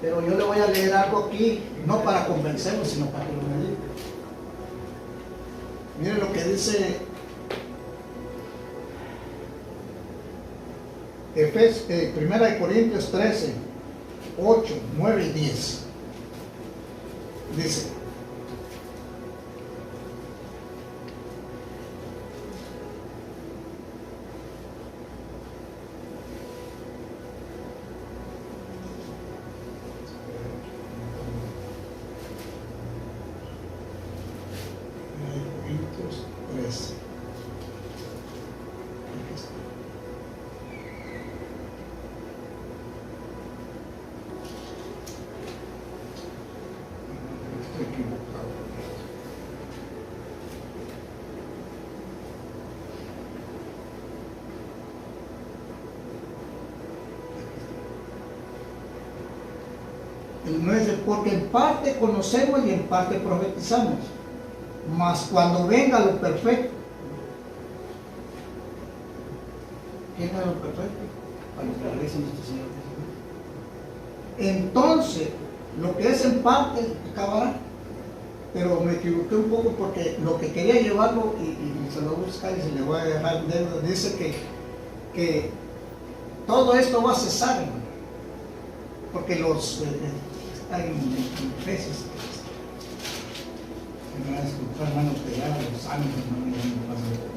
[SPEAKER 2] Pero yo le voy a leer algo aquí, no para convencerlo, sino para que lo medite. Miren lo que dice 1 Corintios 13, 8, 9 y 10. Dice: Corintios 13. Estoy equivocado. El 9, porque en parte conocemos y en parte profetizamos, mas cuando venga lo perfecto. ¿Quién es lo perfecto? Cuando regrese nuestro Señor Jesucristo. Entonces, lo que es en parte acabará. Pero me equivoqué un poco porque lo que quería llevarlo, y se lo voy a buscar y se le voy a dejar en deuda, dice que todo esto va a cesar, hermano. Porque está en Efesios. Me van a escuchar, hermano, que ya los años, hermano, ya no pasa nada.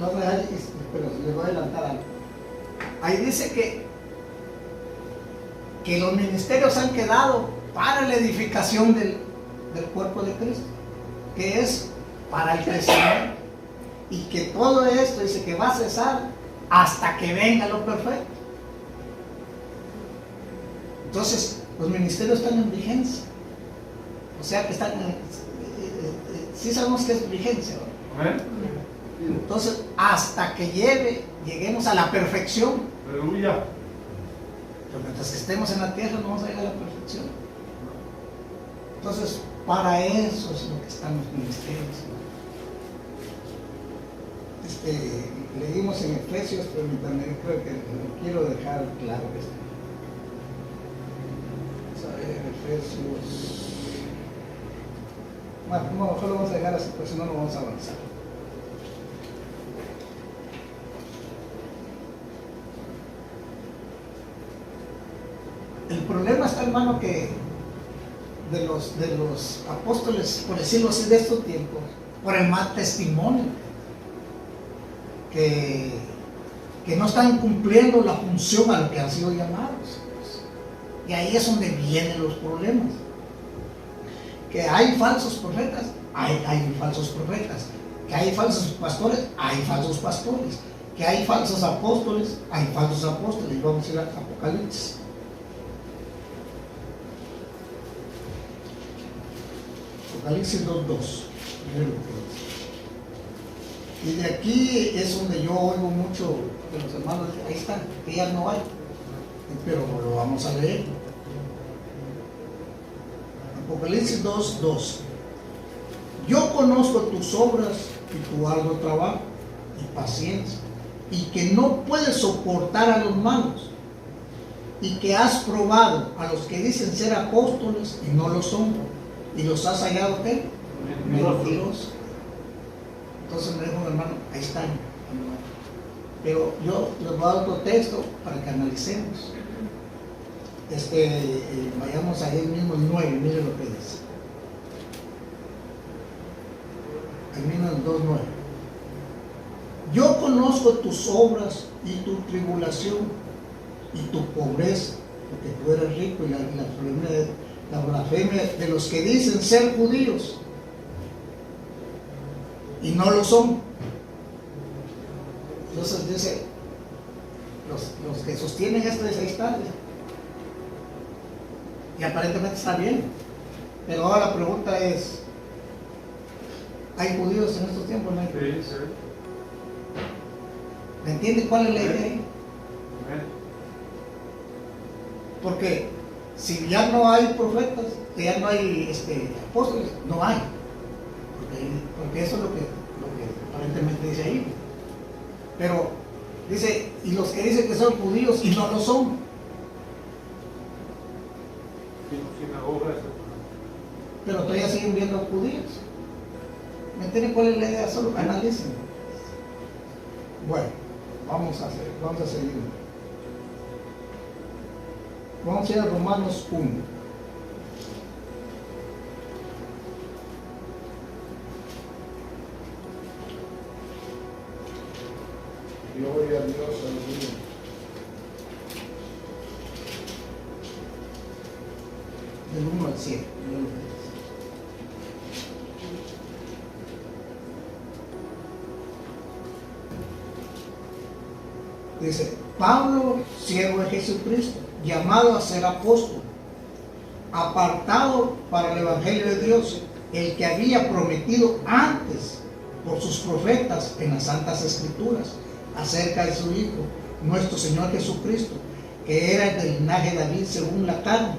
[SPEAKER 2] lo voy a dejar, pero le voy a adelantar algo. Ahí dice que los ministerios han quedado para la edificación del cuerpo de Cristo, que es para el crecimiento, y que todo esto dice que va a cesar hasta que venga lo perfecto. Entonces, los ministerios están en vigencia, o sea que están sí sabemos que es vigencia, ¿no?
[SPEAKER 1] Amén.
[SPEAKER 2] Entonces, hasta que lleguemos a la perfección.
[SPEAKER 1] Aleluya.
[SPEAKER 2] Pero mientras que estemos en la tierra no vamos a llegar a la perfección. Entonces, para eso es lo que están los ministerios. Leímos en Efesios, pero también creo que lo quiero dejar claro esto. Vamos a ver, Efesios. Bueno, no, mejor lo vamos a dejar así, porque si no, no vamos a avanzar. El problema está, hermano, que de los apóstoles, por decirlo así, de estos tiempos, por el mal testimonio, que no están cumpliendo la función a la que han sido llamados. Y ahí es donde vienen los problemas. Que hay falsos profetas, hay falsos profetas. Que hay falsos pastores, hay falsos pastores. Que hay falsos apóstoles, hay falsos apóstoles. Vamos a ir a Apocalipsis. Apocalipsis 2:2. Y de aquí es donde yo oigo mucho de los hermanos, ahí está, que ya no hay, pero lo vamos a leer. Apocalipsis 2:2. Yo conozco tus obras y tu arduo trabajo y paciencia, y que no puedes soportar a los malos, y que has probado a los que dicen ser apóstoles y no lo son, y los has hallado ¿qué? Mentirosos. Entonces me dijo un hermano, ahí están. Pero yo les voy a dar otro texto para que analicemos. Vayamos ahí mismo el 9, mire lo que dice. Ahí mismo el 2:9. Yo conozco tus obras y tu tribulación y tu pobreza, porque tú eres rico, y la blasfemia de los que dicen ser judíos y no lo son. Entonces dice, los que sostienen esto de 6 tardes, y aparentemente está bien, pero ahora la pregunta es, ¿hay judíos en estos tiempos? ¿No hay judíos?
[SPEAKER 1] Sí, sí.
[SPEAKER 2] ¿Me entiende cuál es la idea ahí?
[SPEAKER 1] Amén.
[SPEAKER 2] Porque si ya no hay profetas, que ya no hay apóstoles, no hay. Porque eso es lo que aparentemente dice ahí. Pero dice, y los que dicen que son judíos y no lo son.
[SPEAKER 1] Sinagogas.
[SPEAKER 2] Pero todavía siguen viendo judíos. ¿Me entienden cuál es la idea? Solo analicen. Bueno, vamos a seguir. Vamos a ir a Romanos 1.
[SPEAKER 3] Gloria a Dios, aleluya.
[SPEAKER 2] Del 1 al 7. Dice, Pablo, siervo de Jesucristo, llamado a ser apóstol, apartado para el Evangelio de Dios, el que había prometido antes por sus profetas en las Santas Escrituras, acerca de su Hijo, nuestro Señor Jesucristo, que era del linaje de David según la carne,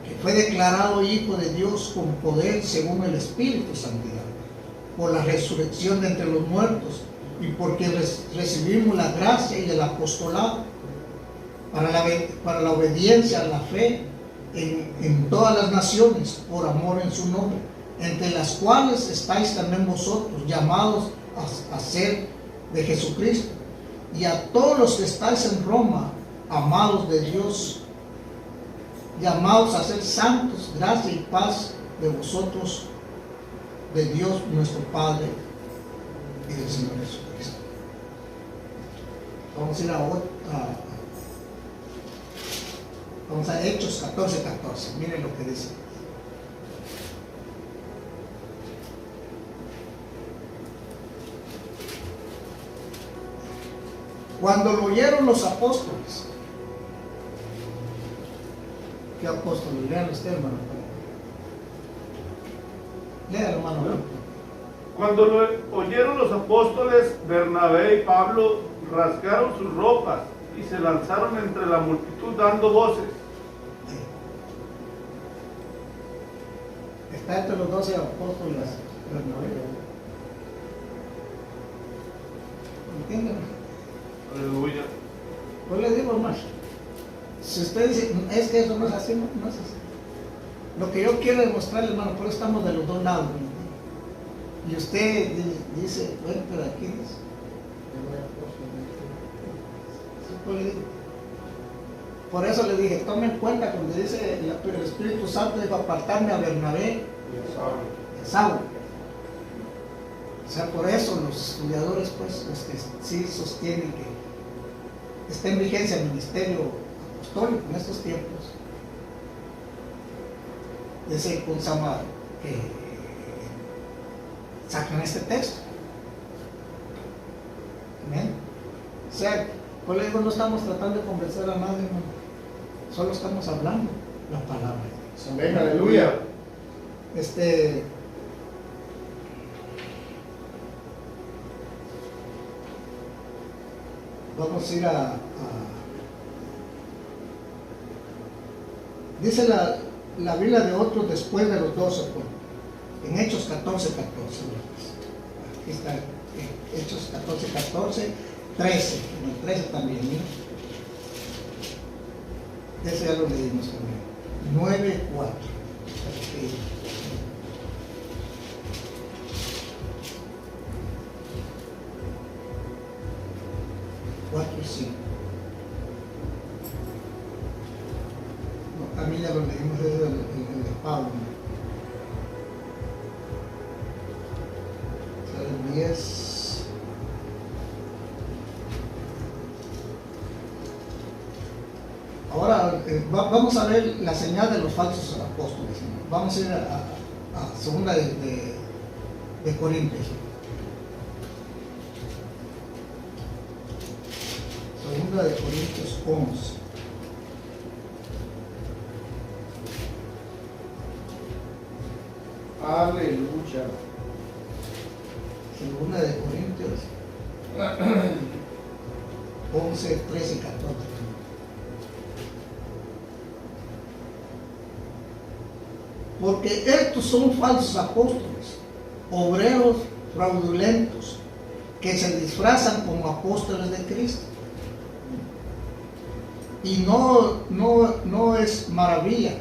[SPEAKER 2] que fue declarado Hijo de Dios con poder según el Espíritu de Santidad, por la resurrección de entre los muertos, y porque recibimos la gracia y el apostolado para la obediencia a la fe en todas las naciones, por amor en su nombre, entre las cuales estáis también vosotros, llamados a ser de Jesucristo, y a todos los que estáis en Roma, amados de Dios, llamados a ser santos, gracia y paz de vosotros, de Dios nuestro Padre y del Señor Jesucristo. Vamos a ir vamos a Hechos 14:14. Miren lo que dice. Cuando lo oyeron los apóstoles. ¿Qué apóstoles? Lean usted, hermano. Lean, hermano.
[SPEAKER 1] Cuando lo oyeron los apóstoles, Bernabé y Pablo rasgaron sus ropas y se lanzaron entre la multitud dando voces.
[SPEAKER 2] Está entre los 12 apóstoles Bernabé. ¿Entienden?
[SPEAKER 1] Aleluya.
[SPEAKER 2] Pues le digo, hermano, si usted dice, es que eso no es así, no es así. Lo que yo quiero demostrarle, hermano, por eso estamos de los dos lados. Y usted dice, bueno, pero aquí dice. Por eso le dije, tome en cuenta cuando dice el Espíritu Santo dijo apartarme a Bernabé y a Saulo. O sea, por eso los estudiadores, pues, los que sí sostienen que está en vigencia el ministerio apostólico en estos tiempos, dice con Samar que sacan este texto. Amén. O sea, por eso no estamos tratando de convencer a nadie, hermano. Solo estamos hablando la palabra de Dios.
[SPEAKER 3] Amén, aleluya.
[SPEAKER 2] Vamos a ir dice la Biblia de otros después de los 12, en Hechos 14:14. Aquí está, Hechos 14:14, 13, en el 13 también, mira. Ese ya lo leímos también. 9:4. 4 y 5. No, también ya lo leímos desde el de Pablo. O sea, el 10. Ahora vamos a ver la señal de los falsos apóstoles. Vamos a ir a segunda de Corintios. Segunda de Corintios 11.
[SPEAKER 3] Aleluya.
[SPEAKER 2] Segunda de Corintios 11, 13 y 14. Porque estos son falsos apóstoles, obreros fraudulentos, que se disfrazan como apóstoles de Cristo. Y no es maravilla,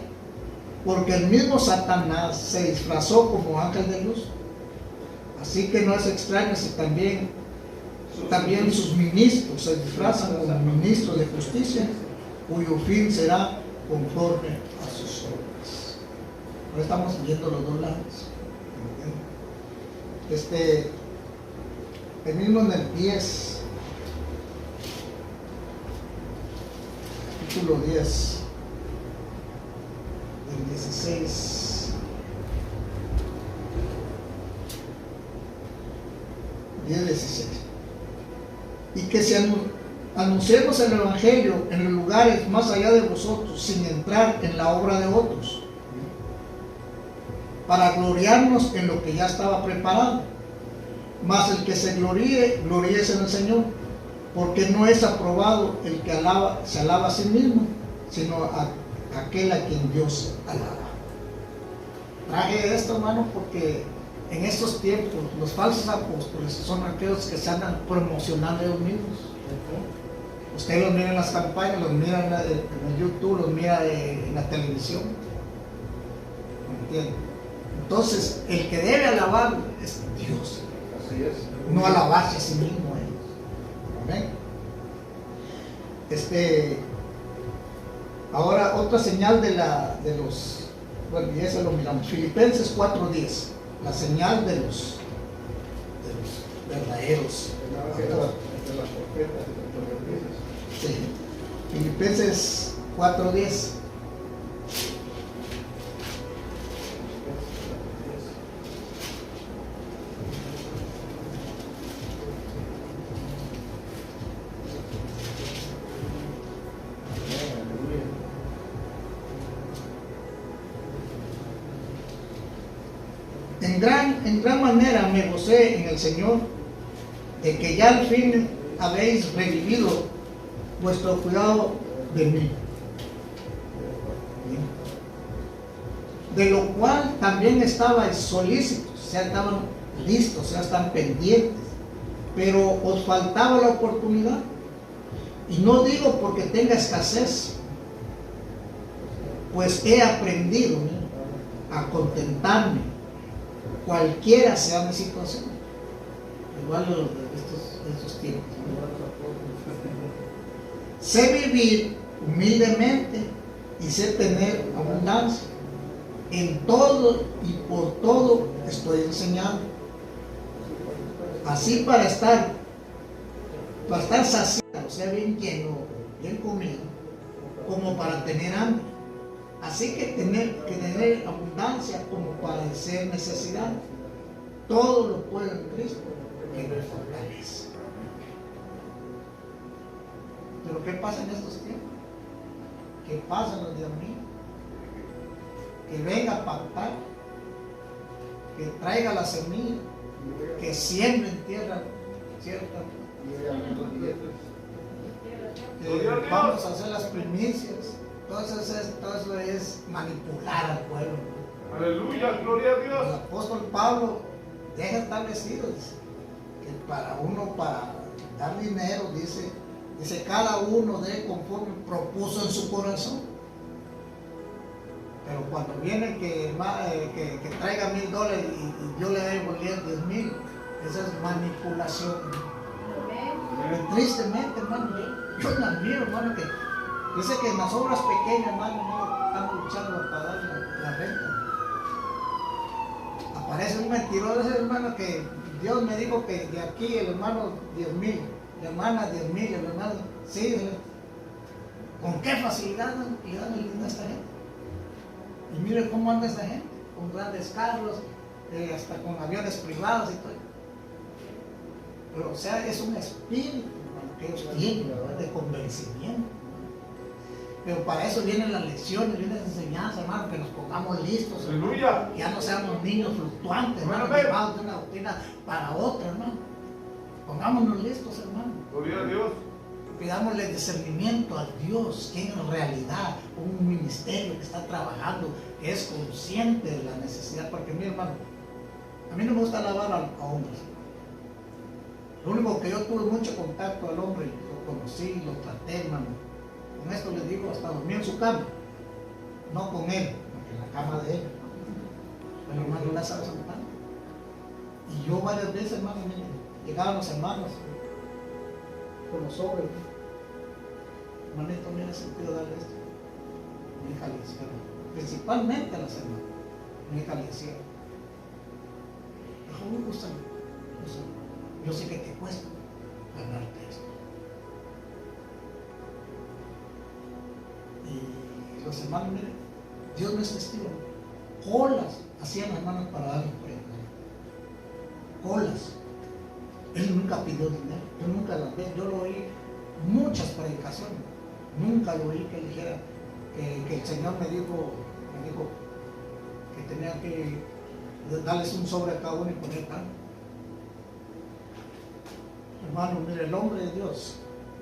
[SPEAKER 2] porque el mismo Satanás se disfrazó como ángel de luz. Así que no es extraño si también sus ministros se disfrazan como ministros de justicia, cuyo fin será conforme a sus obras. Ahora estamos viendo los dos lados. El mismo en el 10, capítulo 10, del 16, 16. Y que si anunciemos el Evangelio en los lugares más allá de vosotros, sin entrar en la obra de otros, para gloriarnos en lo que ya estaba preparado. Mas el que se gloríe, gloríese en el Señor, porque no es aprobado el que se alaba a sí mismo, sino aquel a quien Dios alaba. Traje esto, hermano, porque en estos tiempos los falsos apóstoles son aquellos que se andan promocionando ellos mismos. Usted los mira en las campañas, los mira en el YouTube, los mira en la televisión. ¿Me entiende? Entonces, el que debe alabar es Dios.
[SPEAKER 3] Así es.
[SPEAKER 2] No alabarse a sí mismo. Amén. Ahora, otra señal de los, bueno, y eso lo miramos. Filipenses 4:10. La señal de los verdaderos.
[SPEAKER 3] De las profetas y
[SPEAKER 2] Filipenses 4:10. En gran manera me gocé en el Señor de que ya al fin habéis revivido vuestro cuidado de mí. De lo cual también estabais solícitos, o sea, estaban listos, o sea, están pendientes, pero os faltaba la oportunidad. Y no digo porque tenga escasez, pues he aprendido a contentarme, cualquiera sea mi situación, igual de estos tiempos. Sé vivir humildemente y sé tener abundancia. En todo y por todo estoy enseñando. Así para estar saciado, o sea, bien lleno, bien comido, como para tener hambre. Así que tener abundancia como padecer necesidad. Todo lo puedo en Cristo que me fortalece. Pero ¿qué pasa en estos tiempos? ¿Qué pasa en los días míos? Que venga a pactar, que traiga la semilla, que siembre en tierra cierta, que vamos a hacer las primicias. Todo eso es manipular al pueblo.
[SPEAKER 1] Aleluya, gloria a
[SPEAKER 2] El
[SPEAKER 1] Dios.
[SPEAKER 2] apóstol Pablo deja establecido que para dar dinero, dice cada uno dé conforme propuso en su corazón. Pero cuando viene que traiga $1,000 y yo le debo 10,000, esa es manipulación. Y tristemente, hermano, yo me admiro, hermano, que dice que en las obras pequeñas, hermano, no están luchando para pagar la renta. Aparece un mentiroso, hermano, que Dios me dijo que de aquí el hermano 10,000, la hermana 10,000, el hermano, sí, ¿con qué facilidad le dan el dinero a esta gente? Y mire cómo anda esta gente, con grandes carros, hasta con aviones privados y todo. Pero, o sea, es un espíritu, hermano, que ellos tienen, ¿verdad?, de convencimiento. Pero para eso vienen las lecciones, vienen las enseñanzas, hermano, que nos pongamos listos, hermano.
[SPEAKER 1] Aleluya.
[SPEAKER 2] Ya no seamos niños fluctuantes, hermano,
[SPEAKER 1] Amén.
[SPEAKER 2] llevados de una doctrina para otra, hermano. Pongámonos listos, hermano.
[SPEAKER 1] Gloria a Dios.
[SPEAKER 2] Pidámosle discernimiento a Dios, que en realidad un ministerio que está trabajando, que es consciente de la necesidad. Porque mi hermano, a mí no me gusta alabar a hombres. Lo único que yo tuve mucho contacto al hombre, lo conocí, lo traté, hermano. Con esto les digo, hasta dormí en su cama, no con él, porque en la cama de él. Pero hermano, la sabe Santana. Y yo varias veces, hermano, llegaban los hermanos con los sobres. Hermanito, me ha sentido darle esto. Mi hija le hicieron, principalmente a las hermanas. Mi hija le hicieron. Dijo, úsalo. Yo sé que te cuesta ganarte esto. Y los hermanos, miren, Dios no es testigo. Colas hacían las hermanas para darle prenda. Colas. Él nunca pidió dinero. Yo nunca las vi. Yo lo oí muchas predicaciones. Nunca lo oí que él dijera que el Señor me dijo que tenía que darles un sobre a cada uno y poner pan. Hermano, mire, el hombre de Dios,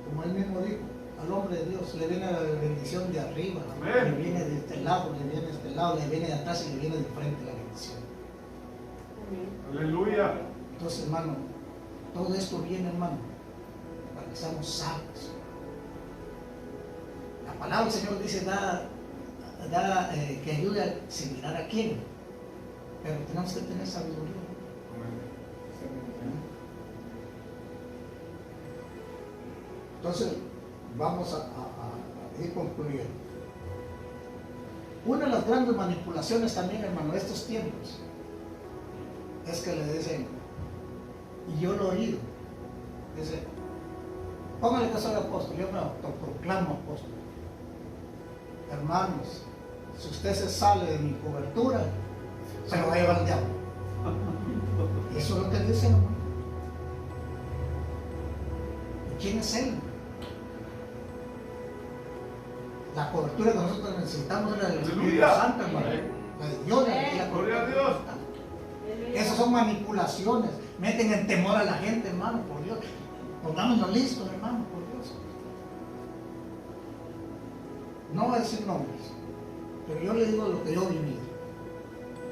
[SPEAKER 2] como él mismo dijo, al hombre de Dios le viene la bendición de arriba,
[SPEAKER 1] Amén.
[SPEAKER 2] le viene de este lado, le viene de este lado, le viene de atrás y le viene de frente la bendición.
[SPEAKER 1] Aleluya.
[SPEAKER 2] Entonces, hermano, todo esto viene, hermano, para que seamos sabios. La palabra del Señor dice, que ayude a similar a quién, pero tenemos que tener sabiduría. Entonces, vamos a ir concluyendo. Una de las grandes manipulaciones también, hermano, de estos tiempos, es que le dicen, y yo lo he oído, dice, Póngale que soy apóstol, yo me autoproclamo apóstol. Hermanos, si usted se sale de mi cobertura, se lo va a llevar el diablo. Y eso es lo que dice, hermano. ¿Y quién es él? La cobertura que nosotros necesitamos es la del Espíritu
[SPEAKER 1] Aleluya.
[SPEAKER 2] Santo, hermano. La de Dios, la
[SPEAKER 1] Gloria a Dios.
[SPEAKER 2] Esas son manipulaciones, meten en temor a la gente, hermano, por Dios. Pongámonos listos, hermano, por Dios. No voy a decir nombres, pero yo le digo lo que yo viví.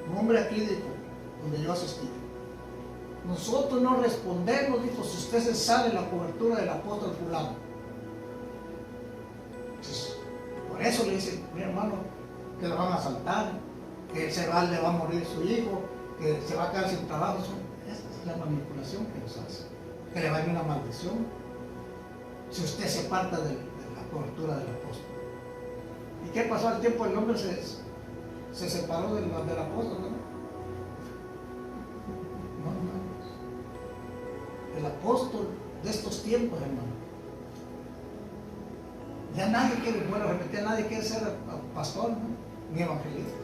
[SPEAKER 2] Un hombre aquí dijo, donde yo asistí. Nosotros no respondemos, dijo, si usted se sale de la cobertura del apóstol fulano. Entonces, por eso le dice, mi hermano, que lo van a asaltar, que le va a morir su hijo, que se va a quedar sin trabajo. Esa es la manipulación que nos hace. Que le va a venir una maldición si usted se aparta de la cobertura del apóstol. ¿Y qué pasó al tiempo? El hombre se separó del apóstol, ¿no? No, hermanos. El apóstol de estos tiempos, hermano. Ya nadie quiere, bueno, repetir, nadie quiere ser pastor, ¿no? Ni evangelista.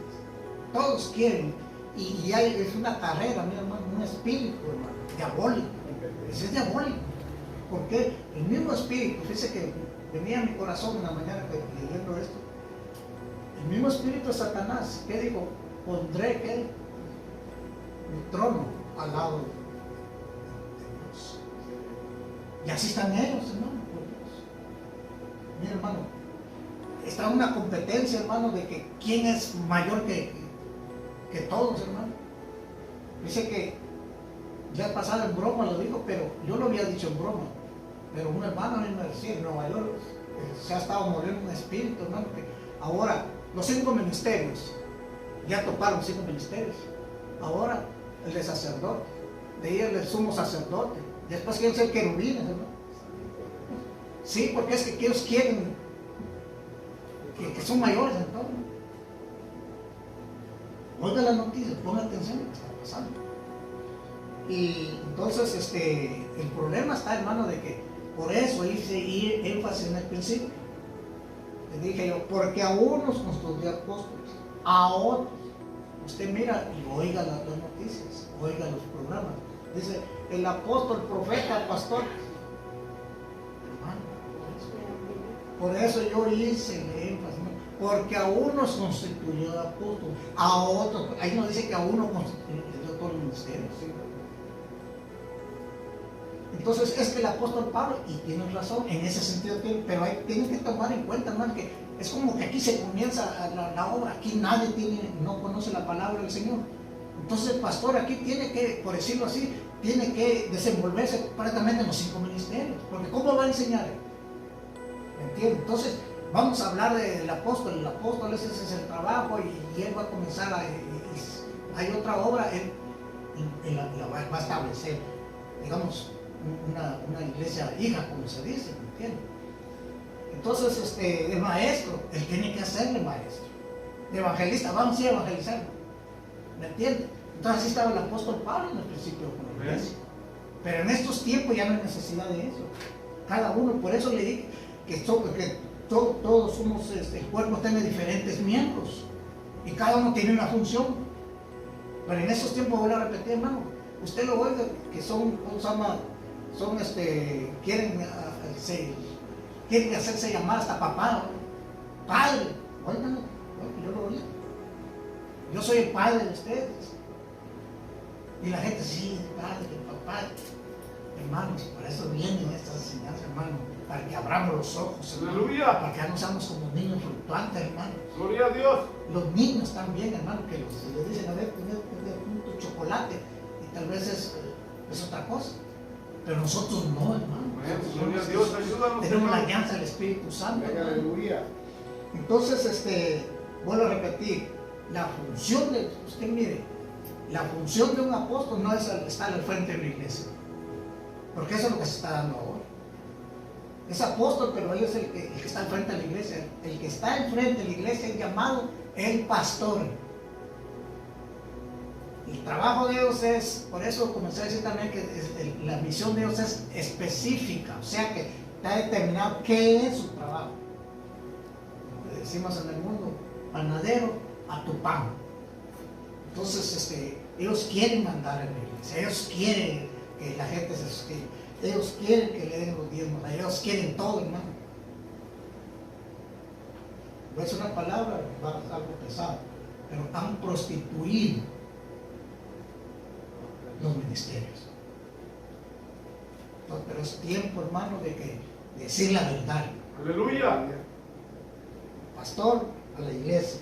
[SPEAKER 2] Todos quieren. Y es una carrera, mi hermano, un espíritu, hermano, diabólico. Ese es diabólico. Porque el mismo espíritu, fíjese que venía a mi corazón en la mañana leyendo esto. El mismo espíritu de Satanás, ¿qué dijo? Pondré que mi trono al lado de Dios. Y así están ellos, hermano, por Dios. Mira, hermano, está una competencia, hermano, de que quién es mayor que todos, hermano. Dice que ya pasado en broma lo dijo, pero yo lo había dicho en broma. Pero un hermano a mí me decía, en Nueva York se ha estado muriendo un espíritu, hermano, que ahora los 5 ministerios, ya toparon 5 ministerios. Ahora el de sacerdote, de ahí el de sumo sacerdote, después quieren ser querubines, hermano. Sí, porque es que ellos quieren que son mayores en todo. Oiga las noticias, ponga atención a lo que está pasando. Y entonces el problema está, hermano, de que por eso hice énfasis en el principio. Le dije yo, porque a unos constituyó apóstoles, a otros. Usted mira y oiga las noticias, oiga los programas. Dice, el apóstol, profeta, pastor. Hermano, por eso yo hice el énfasis, ¿no? Porque a unos constituyó apóstol, a otros, ahí no dice que a uno constituyó todo el ministerio, ¿sí? Entonces es que el apóstol Pablo, y tiene razón en ese sentido, pero hay, tienen que tomar en cuenta, hermano, que es como que aquí se comienza la obra, aquí nadie no conoce la palabra del Señor. Entonces el pastor aquí tiene que, por decirlo así, tiene que desenvolverse prácticamente en los 5 ministerios, porque ¿cómo va a enseñar? ¿Me entiendes? Entonces vamos a hablar del apóstol, el apóstol ese es el trabajo y él va a comenzar hay otra obra, él la va a establecer, digamos, una iglesia hija, como se dice, ¿me entiendes? Entonces, el maestro, él tiene que hacerle maestro. De evangelista, vamos a ir a evangelizar, ¿me entiendes? Entonces así estaba el apóstol Pablo en el principio con la iglesia. Pero en estos tiempos ya no hay necesidad de eso. Cada uno, por eso le dije que todos somos, el cuerpo tiene diferentes miembros y cada uno tiene una función. Pero en estos tiempos, voy a repetir, hermano, usted lo oiga, que son, ¿cómo se llama? Quieren hacerse llamar hasta papá, padre. Óiganlo, yo lo oí. Yo soy el padre de ustedes. Y la gente, sí, el padre, el papá. Hermanos, para eso vienen estas enseñanzas, hermano, para que abramos los ojos, hermano,
[SPEAKER 1] ¡Aleluya!
[SPEAKER 2] para que ya no seamos como niños fluctuantes, hermano.
[SPEAKER 1] Gloria a Dios.
[SPEAKER 2] Los niños también, hermano, que les dicen, a ver, tener un chocolate, y tal vez es otra cosa. Pero nosotros no, hermano.
[SPEAKER 1] Gloria a Dios, ayúdanos.
[SPEAKER 2] Tenemos la alianza del Espíritu Santo.
[SPEAKER 3] Venga, aleluya.
[SPEAKER 2] Entonces, vuelvo a repetir, la función de, usted mire, la función de un apóstol no es estar al frente de la iglesia, porque eso es lo que se está dando ahora. Es apóstol, pero él es el que está al frente de la iglesia. El que está al frente de la iglesia es llamado el pastor. El trabajo de Dios es, por eso comencé a decir también que la misión de Dios es específica, o sea que está determinado qué es su trabajo. Como decimos en el mundo, panadero a tu pan. Entonces, ellos quieren mandar en la iglesia, ellos quieren que la gente se suscriba, ellos quieren que le den los diezmos, ellos quieren todo, hermano. No es una palabra, algo pesado, pero han prostituido los ministerios. No, pero es tiempo, hermano, de decir la verdad.
[SPEAKER 1] Aleluya.
[SPEAKER 2] Pastor a la iglesia,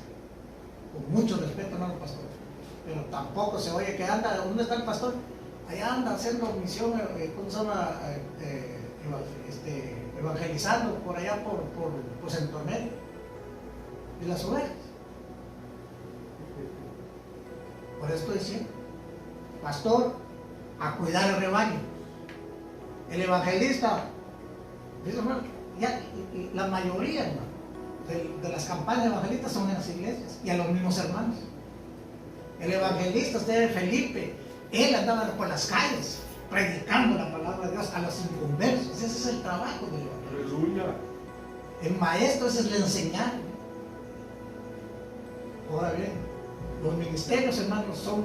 [SPEAKER 2] con mucho respeto, hermano pastor, pero tampoco se oye que anda, ¿dónde está el pastor? Allá anda haciendo misión, ¿cómo se llama? Evangelizando por allá por Centro Medio de las ovejas. Por eso estoy diciendo, pastor a cuidar el rebaño. El evangelista, hermano, ya la mayoría, hermano, de las campañas evangelistas son en las iglesias y a los mismos hermanos. El evangelista, Felipe, él andaba por las calles predicando la palabra de Dios a los inconversos. Ese es el trabajo del evangelista.
[SPEAKER 1] Aleluya.
[SPEAKER 2] El maestro, ese es el enseñar. Ahora bien, los ministerios, hermanos, son,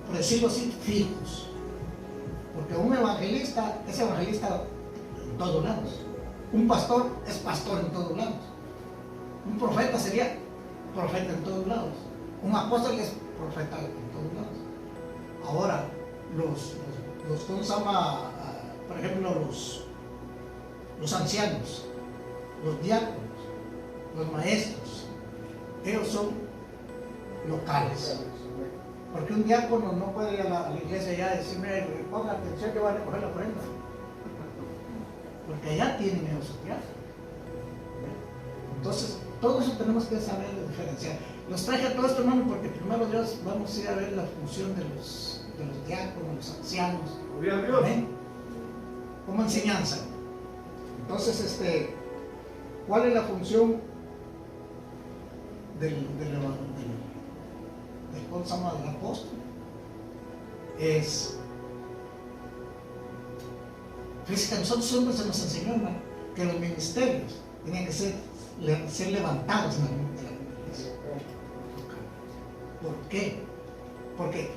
[SPEAKER 2] por decirlo así, fijos. Porque un evangelista es evangelista en todos lados. Un pastor es pastor en todos lados. Un profeta sería profeta en todos lados. Un apóstol es profeta en todos lados. Ahora, ¿cómo se llama? Por ejemplo, los ancianos, los diáconos, los maestros, ellos son locales. Porque un diácono no puede ir a la iglesia ya y decir, mira, ponga atención que va a recoger la ofrenda. Porque allá tienen ellos su diácono. Entonces, todo eso tenemos que saber diferenciar. Los traje a todo esto, hermano, porque primero Dios vamos a ir a ver la función de los diáconos, los ancianos.
[SPEAKER 1] Gloria a Dios.
[SPEAKER 2] ¿Amén? Como enseñanza. Entonces, ¿cuál es la función del ¿cómo se llama? Del apóstol? Fíjense que a nosotros hombres se nos enseñó, hermano, que los ministerios tenían que ser levantados en la iglesia. ¿Por qué? Porque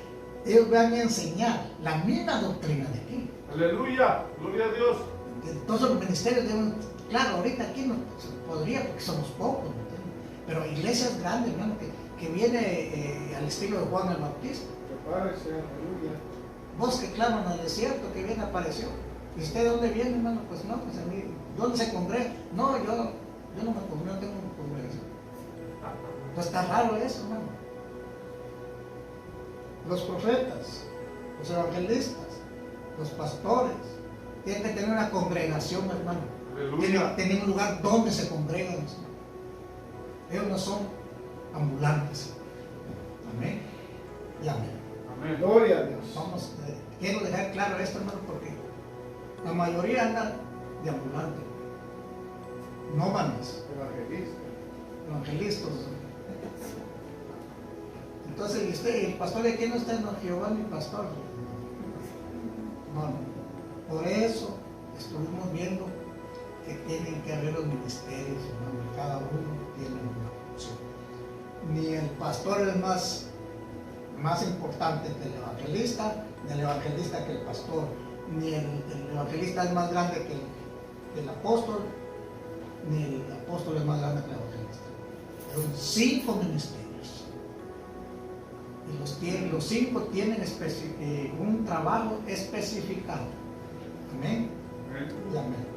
[SPEAKER 2] ellos van a enseñar la misma doctrina de aquí.
[SPEAKER 1] Aleluya. Gloria a Dios.
[SPEAKER 2] Entonces los ministerios deben, claro, ahorita aquí no se podría porque somos pocos, ¿no? Pero iglesias grandes, hermano, que viene al estilo de Juan el Bautista.
[SPEAKER 3] Prepárese, aleluya.
[SPEAKER 2] Vos que claman al desierto, que bien apareció. ¿Y usted de dónde viene, hermano? Pues no, pues a mí, ¿dónde se congrega? No, yo no me congrego, no tengo congregación. Pues está raro eso, hermano. Los profetas, los evangelistas, los pastores, tienen que tener una congregación, hermano.
[SPEAKER 1] Aleluya.
[SPEAKER 2] Tienen un lugar donde se congregan. Ellos no son ambulantes. Amén. Y amén.
[SPEAKER 1] Amén.
[SPEAKER 3] Gloria a Dios.
[SPEAKER 2] Vamos, quiero dejar claro esto, hermano, porque la mayoría andan de ambulante. No manos,
[SPEAKER 3] Evangelista.
[SPEAKER 2] evangelistas. Entonces, ¿y usted, el pastor de quién está? No, Jehová mi pastor. No. Por eso estuvimos viendo que tienen que haber los ministerios, hermano, cada uno tiene una función. Ni el pastor es más importante que el evangelista, ni el evangelista que el pastor, ni el evangelista es más grande que el apóstol, ni el apóstol es más grande que el evangelista. Son 5 ministerios. Y los 5 tienen un trabajo especificado. Amén.
[SPEAKER 1] Amén.
[SPEAKER 2] Y amén.